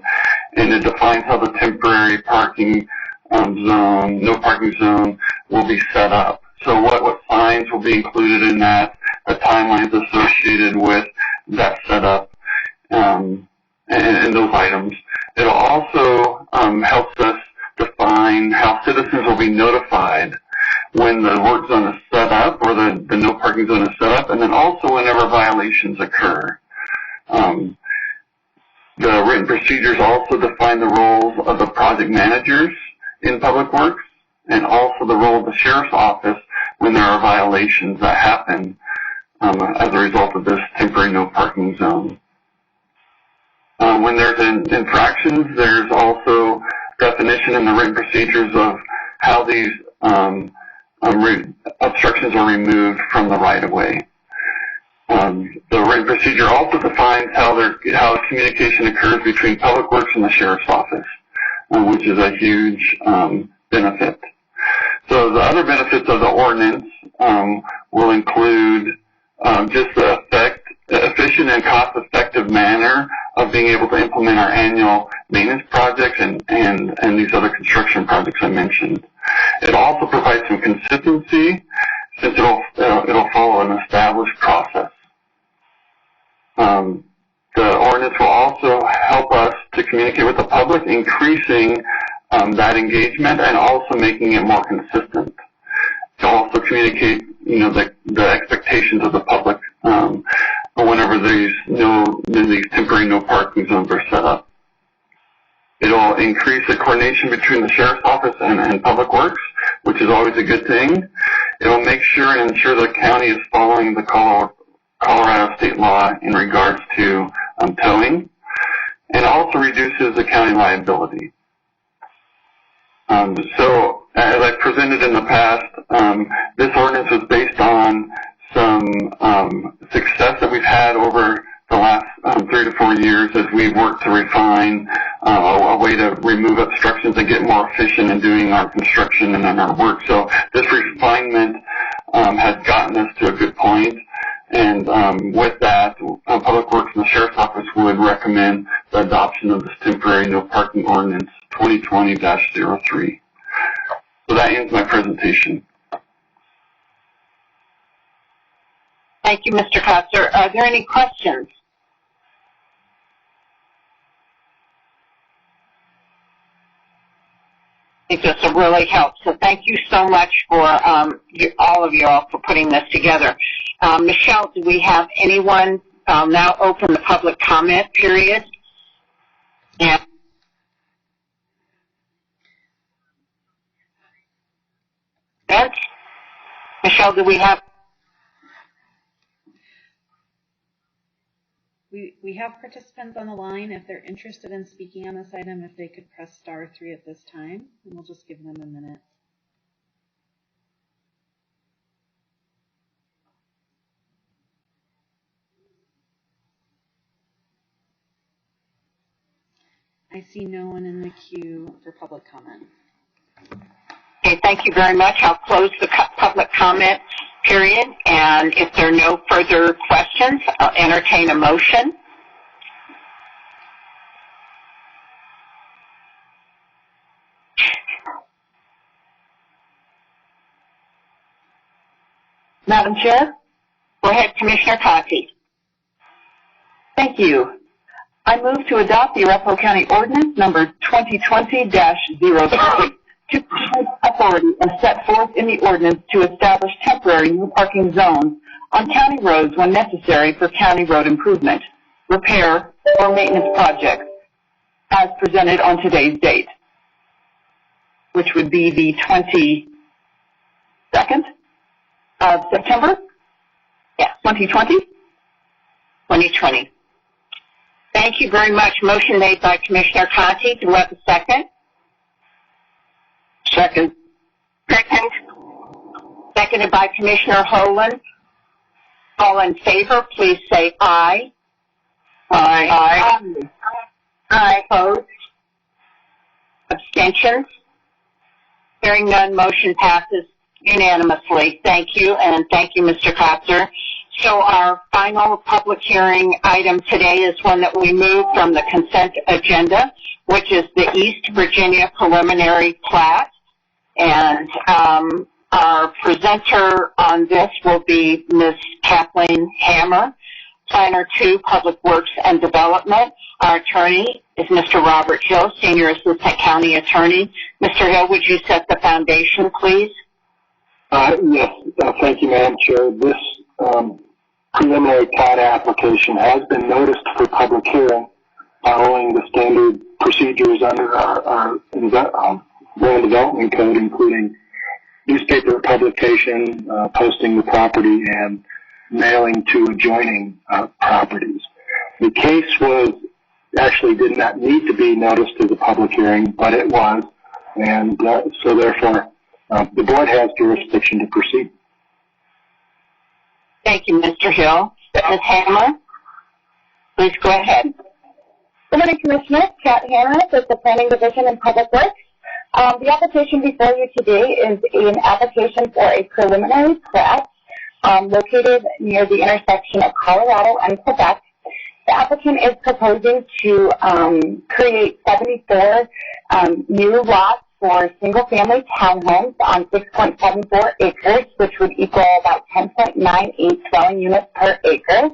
Speaker 4: and it defines how the temporary parking zone, no parking zone, will be set up. So what signs will be included in that, the timelines associated with that setup, and those items. It'll also helps us define how citizens will be notified when the work zone is set up or the no parking zone is set up, and then also whenever violations occur. The written procedures also define the roles of the project managers in Public Works, and also the role of the Sheriff's Office when there are violations that happen as a result of this temporary no parking zone. When there's infractions, there's also definition in the written procedures of how these obstructions are removed from the right-of-way. The written procedure also defines how communication occurs between Public Works and the Sheriff's Office, which is a huge benefit. So the other benefits of the ordinance will include just the efficient and cost-effective manner of being able to implement our annual maintenance projects and these other construction projects I mentioned. It also provides some consistency since it'll follow an established process. The ordinance will also help us to communicate with the public, increasing that engagement and also making it more consistent. To also communicate, the expectations of the public whenever these temporary no parking zones are set up. It'll increase the coordination between the Sheriff's Office and Public Works, which is always a good thing. It'll make sure and ensure the county is following the Colorado state law in regards to towing, and also reduces the county liability. So, as I presented in the past, this ordinance was based on some success that we've had over the last 3 to 4 years as we've worked to refine a way to remove obstructions and get more efficient in doing our construction and in our work. So this refinement has gotten us to a good point. And with that, Public Works and the Sheriff's Office would recommend the adoption of this temporary no parking ordinance 2020-03. So that ends my presentation.
Speaker 2: Thank you, Mr. Kotzer. Are there any questions? I think this will really help. So thank you so much for all of you all for putting this together. Michelle, do we have anyone now open the public comment period? Yeah. Vince? Michelle, do we have?
Speaker 1: We have participants on the line. If they're interested in speaking on this item, if they could press *3 at this time, and we'll just give them a minute. I see no one in the queue for public comment.
Speaker 2: Okay, thank you very much. I'll close the public comment period, and if there are no further questions, I'll entertain a motion. Madam Chair? Go ahead, Commissioner Coffey.
Speaker 7: Thank you. I move to adopt the Arapahoe County Ordinance number 2020-03 to provide authority as set forth in the ordinance to establish temporary no parking zones on county roads when necessary for county road improvement, repair, or maintenance projects, as presented on today's date, which would be the 22nd of September, 2020.
Speaker 2: 2020. Thank you very much. Motion made by Commissioner Conti. Do we have a second?
Speaker 3: Second.
Speaker 2: Second. Seconded by Commissioner Holand. All in favor, please say aye.
Speaker 3: Aye.
Speaker 2: Aye. Aye. Opposed? Abstentions? Hearing none, motion passes unanimously. Thank you, and thank you, Mr. Kotzer. So our final public hearing item today is one that we moved from the consent agenda, which is the East Virginia preliminary plat. And our presenter on this will be Ms. Kathleen Hammer, Planner 2, Public Works and Development. Our attorney is Mr. Robert Hill, Senior Assistant County Attorney. Mr. Hill, would you set the foundation, please?
Speaker 5: Yes, thank you, Madam Chair. This preliminary plat application has been noticed for public hearing following the standard procedures under our Land Development Code, including newspaper publication, posting the property, and mailing to adjoining properties. The case actually did not need to be noticed as a public hearing, but it was, and so therefore the board has jurisdiction to proceed.
Speaker 2: Thank you, Mr. Hill. Ms. Hammer, please go ahead.
Speaker 6: Good morning, Commissioners. Kat Hammer with the Planning Division in Public Works. The application before you today is an application for a preliminary plat located near the intersection of Colorado and Quebec. The applicant is proposing to create 74 new lots for single-family townhomes on 6.74 acres, which would equal about 10.98 dwelling units per acre.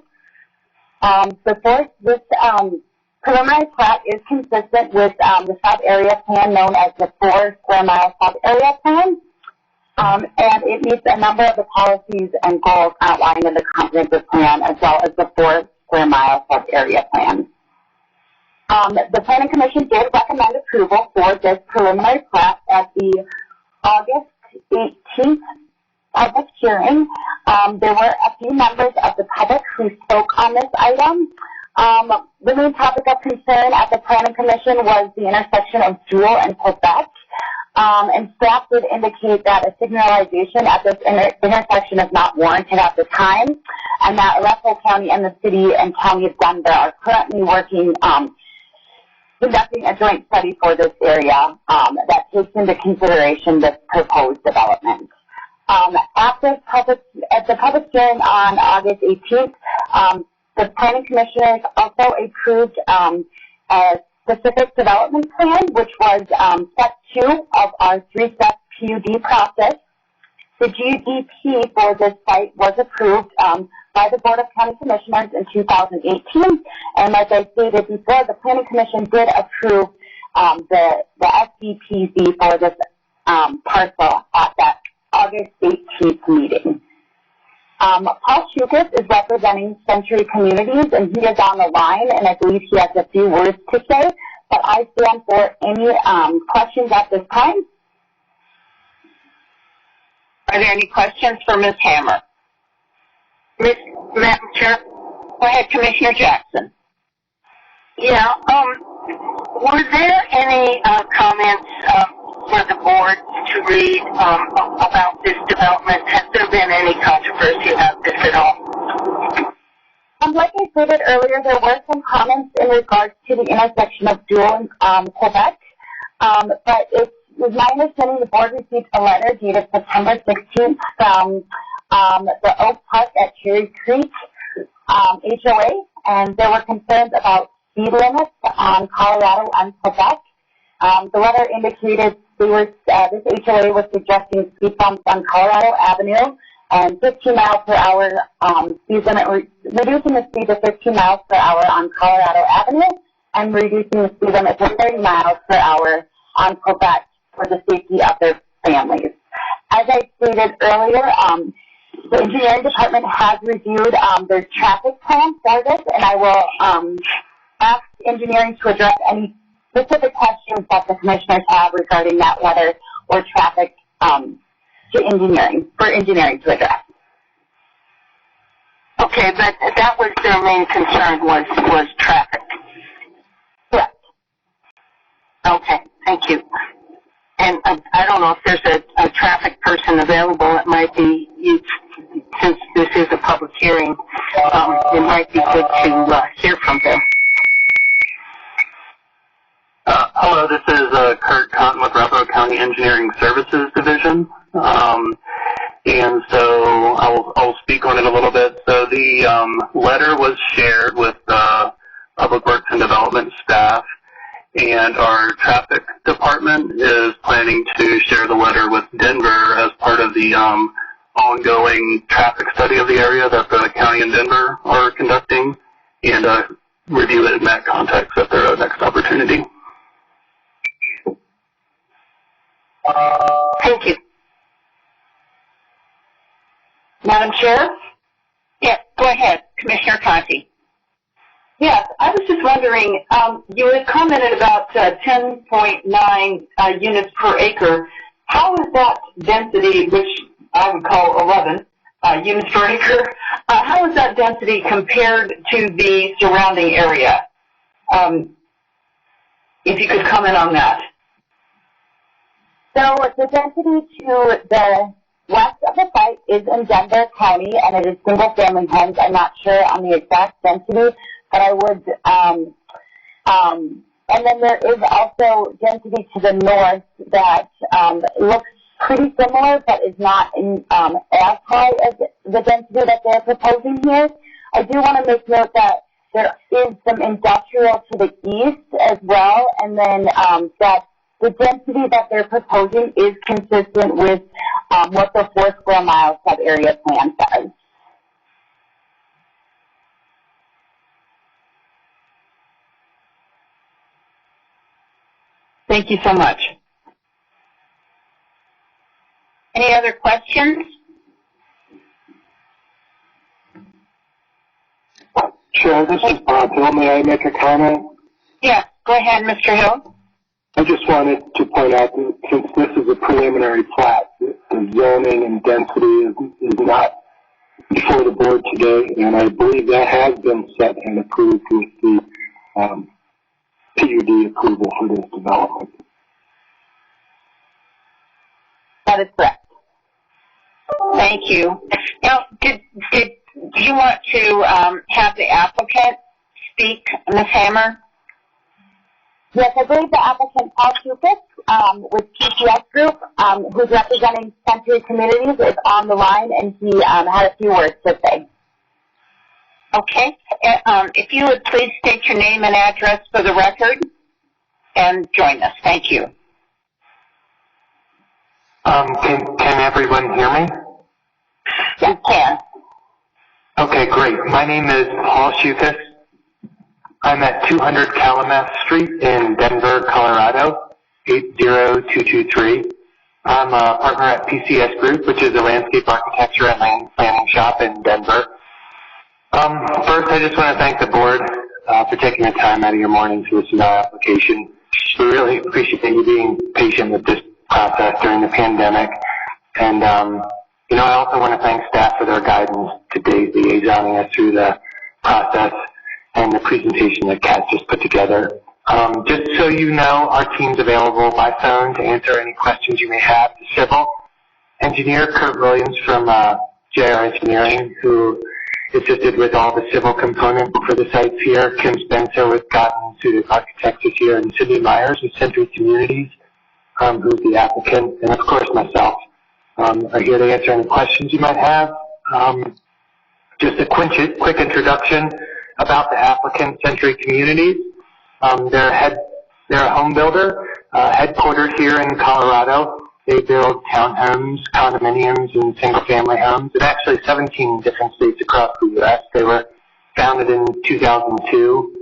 Speaker 6: This preliminary plat is consistent with the sub area plan known as the 4 square mile sub area plan, and it meets a number of the policies and goals outlined in the comprehensive plan, as well as the 4 square mile sub area plan. The Planning Commission did recommend approval for this preliminary plat at the August 18th public hearing. There were a few members of the public who spoke on this item. The main topic of concern at the Planning Commission was the intersection of Jewel and Quebec.
Speaker 7: And staff did indicate that a signalization at this intersection is not warranted at the time, and that Arapahoe County and the City and County of Denver are currently working, conducting a joint study for this area that takes into consideration this proposed development. At the public hearing on August 18th, the Planning Commissioners also approved a specific development plan, which was step 2 of our 3-step PUD process. The GDP for this site was approved by the Board of County Commissioners in 2018, and like I stated before, the Planning Commission did approve the SDPZ for this parcel at that August 18th meeting. Paul Shukas is representing Century Communities, and he is on the line, and I believe he has a few words to say, but I stand for any questions at this time.
Speaker 2: Are there any questions for Ms. Hammer? Madam Chair? Go ahead, Commissioner Jackson.
Speaker 8: Yeah, were there any comments for the board to read about this development? Has there been any controversy about this at all?
Speaker 7: Like I stated earlier, there were some comments in regards to the intersection of Dual and Quebec, but it was my understanding the board received a letter dated September 16th from the Oak Park at Cherry Creek HOA, and there were concerns about speed limits on Colorado and Quebec. The letter indicated this HOA was suggesting speed bumps on Colorado Avenue and 15 miles per hour speed limit, reducing the speed to 15 miles per hour on Colorado Avenue and reducing the speed limit to 30 miles per hour on Quebec for the safety of their families. As I stated earlier, the engineering department has reviewed their traffic plan for this, and I will ask engineering to address any specific questions that the commissioners have regarding that letter or traffic to engineering, for engineering to address.
Speaker 8: Okay, but that was their main concern was traffic.
Speaker 7: Correct.
Speaker 8: Okay, thank you. And I don't know if there's a traffic person available. It might be, since this is a public hearing, it might be good to hear from them.
Speaker 4: Hello, this is Kurt Cotton with Arapahoe County Engineering Services Division. And so I'll speak on it a little bit. So the letter was shared with Public Works and Development staff, and our traffic department is planning to share the letter with Denver as part of the ongoing traffic study of the area that the county and Denver are conducting, and review it in that context at their next opportunity.
Speaker 8: Thank you.
Speaker 2: Madam Chair? Yes, go ahead, Commissioner Conti.
Speaker 7: Yes, I was just wondering, you had commented about 10.9 units per acre. How is that density, which I would call 11 units per acre, how is that density compared to the surrounding area? If you could comment on that. So the density to the west of the site is in Denver County, and it is single-family homes. I'm not sure on the exact density, but I would, and then there is also density to the north that looks pretty similar, but is not as high as the density that they're proposing here. I do want to make note that there is some industrial to the east as well, and then that the density that they're proposing is consistent with what the 4 square mile sub-area plan says.
Speaker 2: Thank you so much. Any other questions?
Speaker 5: Chair, this is Bob Hill. May I make a comment?
Speaker 2: Yes, go ahead, Mr. Hill.
Speaker 5: I just wanted to point out that since this is a preliminary plat, the zoning and density is not before the board today, and I believe that has been set and approved with the PUD approval for this development.
Speaker 8: That is correct.
Speaker 2: Thank you. Now, did you want to have the applicant speak, Ms. Hammer?
Speaker 8: Yes, I believe the applicant, Paul Kupis, with PCS Group, who's representing Century Communities, is on the line, and he had a few words to say.
Speaker 2: Okay. If you would please state your name and address for the record and join us. Thank you.
Speaker 5: Can everyone hear me?
Speaker 2: You can.
Speaker 5: Okay, great. My name is Paul Kupis. I'm at 200 Calumet Street in Denver, Colorado, 80223. I'm a partner at PCS Group, which is a landscape architecture and land planning shop in Denver. First, I just want to thank the board for taking the time out of your morning to listen to our application. We really appreciate you being patient with this process during the pandemic. And, I also want to thank staff for their guidance to date, liaisoning us through the process and the presentation that Kat just put together. Just so you know, our team's available by phone to answer any questions you may have. The civil engineer, Kurt Williams from JR Engineering, who assisted with all the civil components for the sites here. Kim Spencer with Cotton Suited Architects is here, and Cindy Myers with Century Communities, who's the applicant, and of course myself, are here to answer any questions you might have. Just a quick introduction about the applicant, Century Communities. They're a home builder, headquartered here in Colorado. They build townhomes, condominiums, and single-family homes in actually 17 different states across the U.S. They were founded in 2002.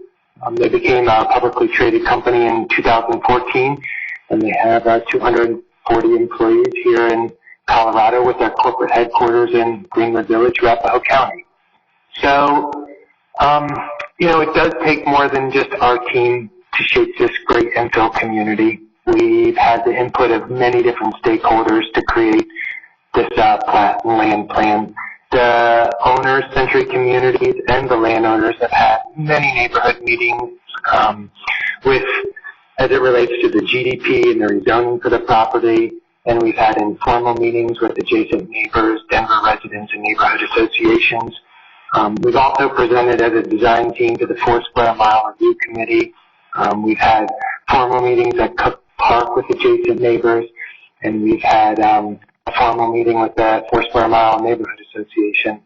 Speaker 5: They became a publicly traded company in 2014, and they have 240 employees here in Colorado with their corporate headquarters in Greenwood Village, Arapahoe County. So, it does take more than just our team to shape this great infill community. We've had the input of many different stakeholders to create this plat and land plan. The owners, Century Communities, and the landowners have had many neighborhood meetings as it relates to the GDP and the rezoning for the property, and we've had informal meetings with adjacent neighbors, Denver residents, and neighborhood associations. We've also presented as a design team to the 4 Square Mile Review Committee. We've had formal meetings at Cook Park with adjacent neighbors, and we've had a formal meeting with the 4 Square Mile Neighborhood Association,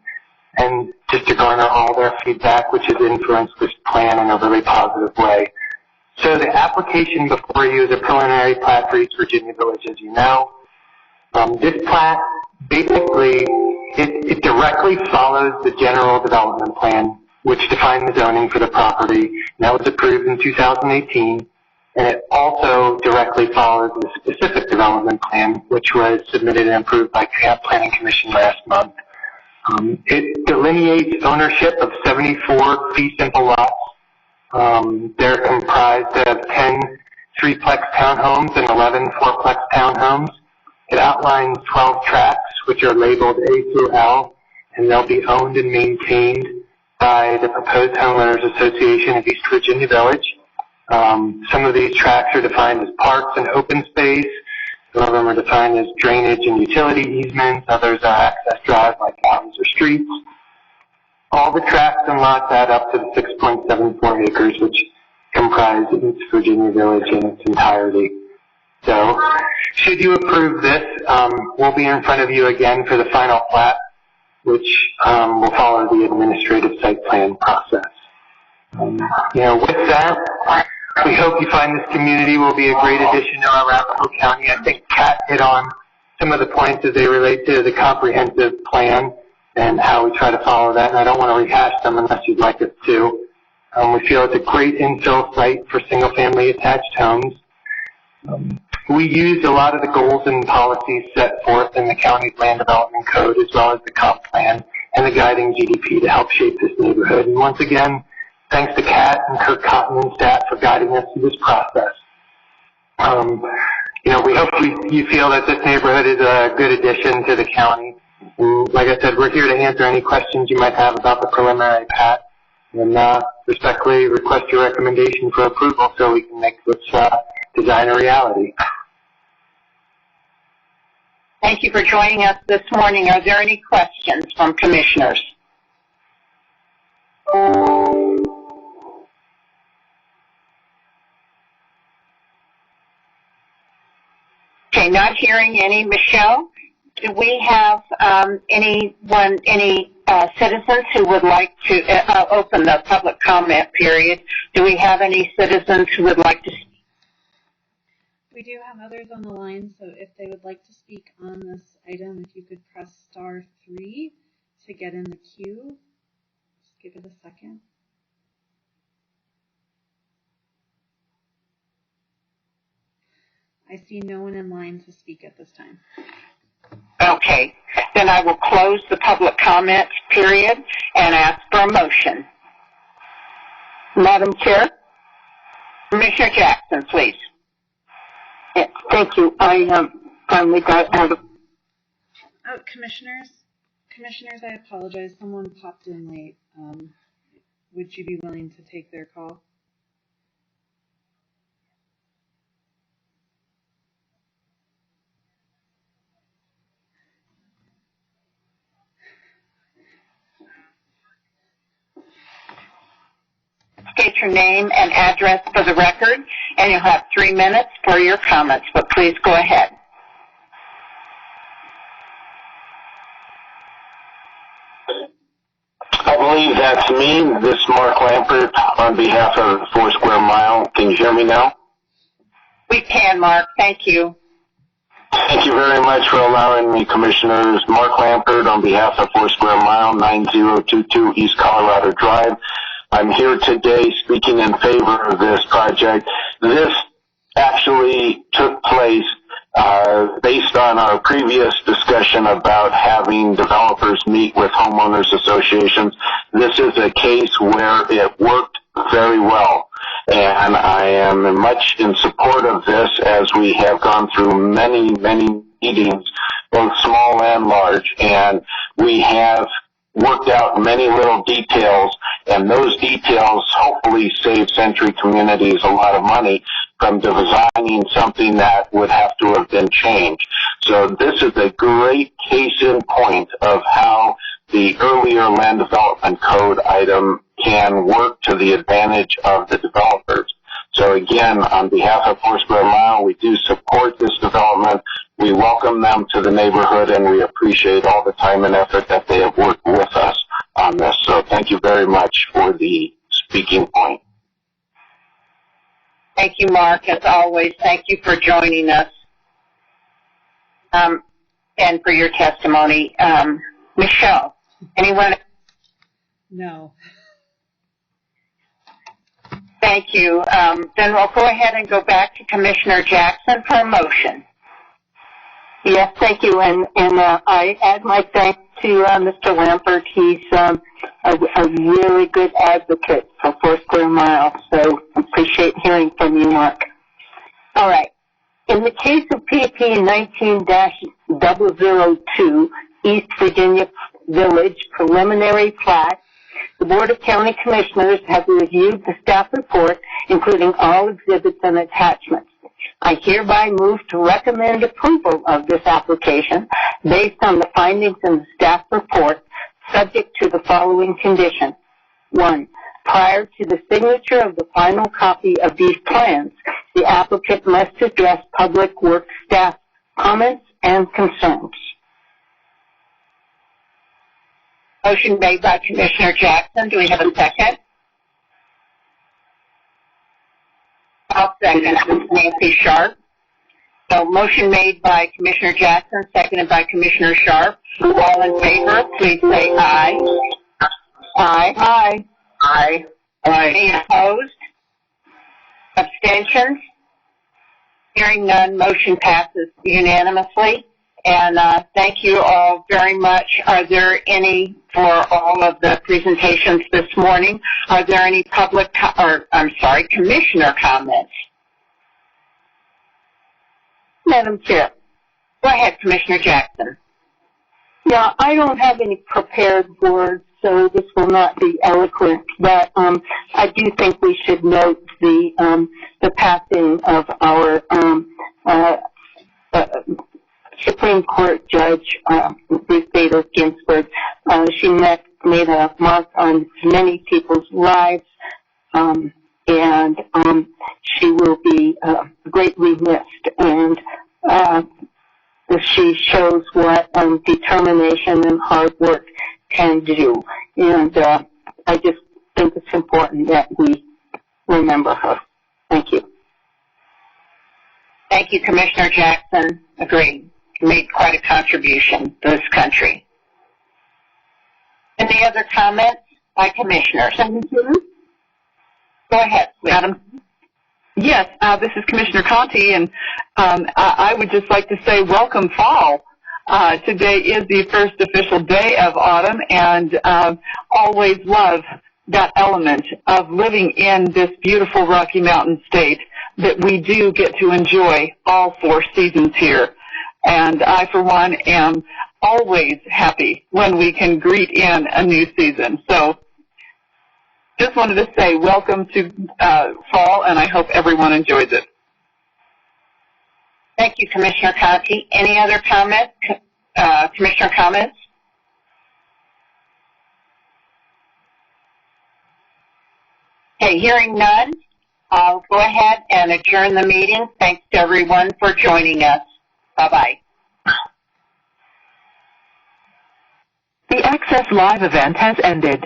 Speaker 5: and just to garner all their feedback, which has influenced this plan in a really positive way. So the application before you is a preliminary plat for East Virginia Village, as you know. This plat, basically, it directly follows the general development plan, which defined the zoning for the property, and that was approved in 2018. And it also directly follows the specific development plan, which was submitted and approved by Camp Planning Commission last month. It delineates ownership of 74 fee simple lots. They're comprised of 10 3-plex townhomes and 11 4-plex townhomes. It outlines 12 tracts, which are labeled A through L, and they'll be owned and maintained by the Proposed Homeowners Association of East Virginia Village. Some of these tracts are defined as parks and open space. Some of them are defined as drainage and utility easements. Others are access drives like alleys or streets. All the tracts and lots add up to the 6.74 acres, which comprise East Virginia Village in its entirety. So, should you approve this, we'll be in front of you again for the final plat, which will follow the administrative site plan process. With that, we hope you find this community will be a great addition to our Arapahoe County. I think Kat hit on some of the points as they relate to the comprehensive plan and how we try to follow that, and I don't want to rehash them unless you'd like us to. We feel it's a great infill site for single-family attached homes. We used a lot of the goals and policies set forth in the county's land development code, as well as the comp plan and the guiding GDP to help shape this neighborhood. And once again, thanks to Kat and Kirk Cotton and staff for guiding us through this process. We hope you feel that this neighborhood is a good addition to the county. And like I said, we're here to answer any questions you might have about the preliminary plat, and respectfully request your recommendation for approval so we can make this design a reality.
Speaker 2: Thank you for joining us this morning. Are there any questions from commissioners? Okay, not hearing any. Michelle, do we have any citizens who would like to open the public comment period? Do we have any citizens who would like to speak?
Speaker 1: We do have others on the line, so if they would like to speak on this item, if you could press *3 to get in the queue. Just give it a second. I see no one in line to speak at this time.
Speaker 2: Okay, then I will close the public comment period and ask for a motion.
Speaker 8: Madam Chair?
Speaker 2: Commissioner Jackson, please.
Speaker 8: Yes, thank you. I finally got out of...
Speaker 1: Oh, commissioners, I apologize. Someone popped in late. Would you be willing to take their call?
Speaker 2: State your name and address for the record, and you'll have 3 minutes for your comments, but please go ahead.
Speaker 5: I believe that's me. This is Mark Lampert on behalf of Foursquare Mile. Can you hear me now?
Speaker 2: We can, Mark. Thank you.
Speaker 5: Thank you very much for allowing me, Commissioners. Mark Lampert on behalf of Foursquare Mile, 9022 East Colorado Drive. I'm here today speaking in favor of this project. This actually took place based on our previous discussion about having developers meet with homeowners associations. This is a case where it worked very well, and I am much in support of this as we have gone through many meetings, both small and large, and we have worked out many little details, and those details hopefully save Century Communities a lot of money from designing something that would have to have been changed. So this is a great case in point of how the earlier land development code item can work to the advantage of the developers. So again, on behalf of Foursquare Mile, we do support this development. We welcome them to the neighborhood, and we appreciate all the time and effort that they have worked with us on this. So thank you very much for the speaking point.
Speaker 2: Thank you, Mark. As always, thank you for joining us and for your testimony. Michelle, anyone?
Speaker 1: No.
Speaker 2: Thank you. Then we'll go ahead and go back to Commissioner Jackson for a motion.
Speaker 8: Yes, thank you. And I add my thanks to Mr. Lampert. He's a really good advocate for Foursquare Mile, so appreciate hearing from you, Mark. All right. In the case of PAP 19-002, East Virginia Village Preliminary Plat, the Board of County Commissioners have reviewed the staff report, including all exhibits and attachments. I hereby move to recommend approval of this application based on the findings in the staff report, subject to the following conditions. 1. Prior to the signature of the final copy of these plans, the applicant must address public works staff comments and concerns.
Speaker 2: Motion made by Commissioner Jackson. Do we have a second? I'll second. Nancy Sharp. So motion made by Commissioner Jackson, seconded by Commissioner Sharp. All in favor, please say aye. Aye.
Speaker 8: Aye.
Speaker 2: Aye. Aye. Any opposed? Abstentions? Hearing none, motion passes unanimously. And thank you all very much. Are there any, for all of the presentations this morning, are there any commissioner comments?
Speaker 8: Madam Chair.
Speaker 2: Go ahead, Commissioner Jackson.
Speaker 8: Yeah, I don't have any prepared words, so this will not be eloquent, but I do think we should note the passing of our Supreme Supreme Court Judge Ruth Bader Ginsburg. She made a mark on many people's lives, and she will be greatly missed. And she shows what determination and hard work can do. And I just think it's important that we remember her. Thank you.
Speaker 2: Thank you, Commissioner Jackson. Agreed. You made quite a contribution to this country. Any other comments by commissioners? Go ahead, please.
Speaker 7: Madam. Yes, this is Commissioner Conti, and I would just like to say welcome fall. Today is the first official day of autumn, and always love that element of living in this beautiful Rocky Mountain state that we do get to enjoy all 4 seasons here. And I, for one, am always happy when we can greet in a new season. So just wanted to say welcome to fall, and I hope everyone enjoys it.
Speaker 2: Thank you, Commissioner Conti. Any other comments? Commissioner comments? Okay, hearing none, I'll go ahead and adjourn the meeting. Thanks to everyone for joining us. Bye-bye.
Speaker 7: The Access Live event has ended.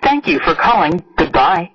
Speaker 7: Thank you for calling. Goodbye.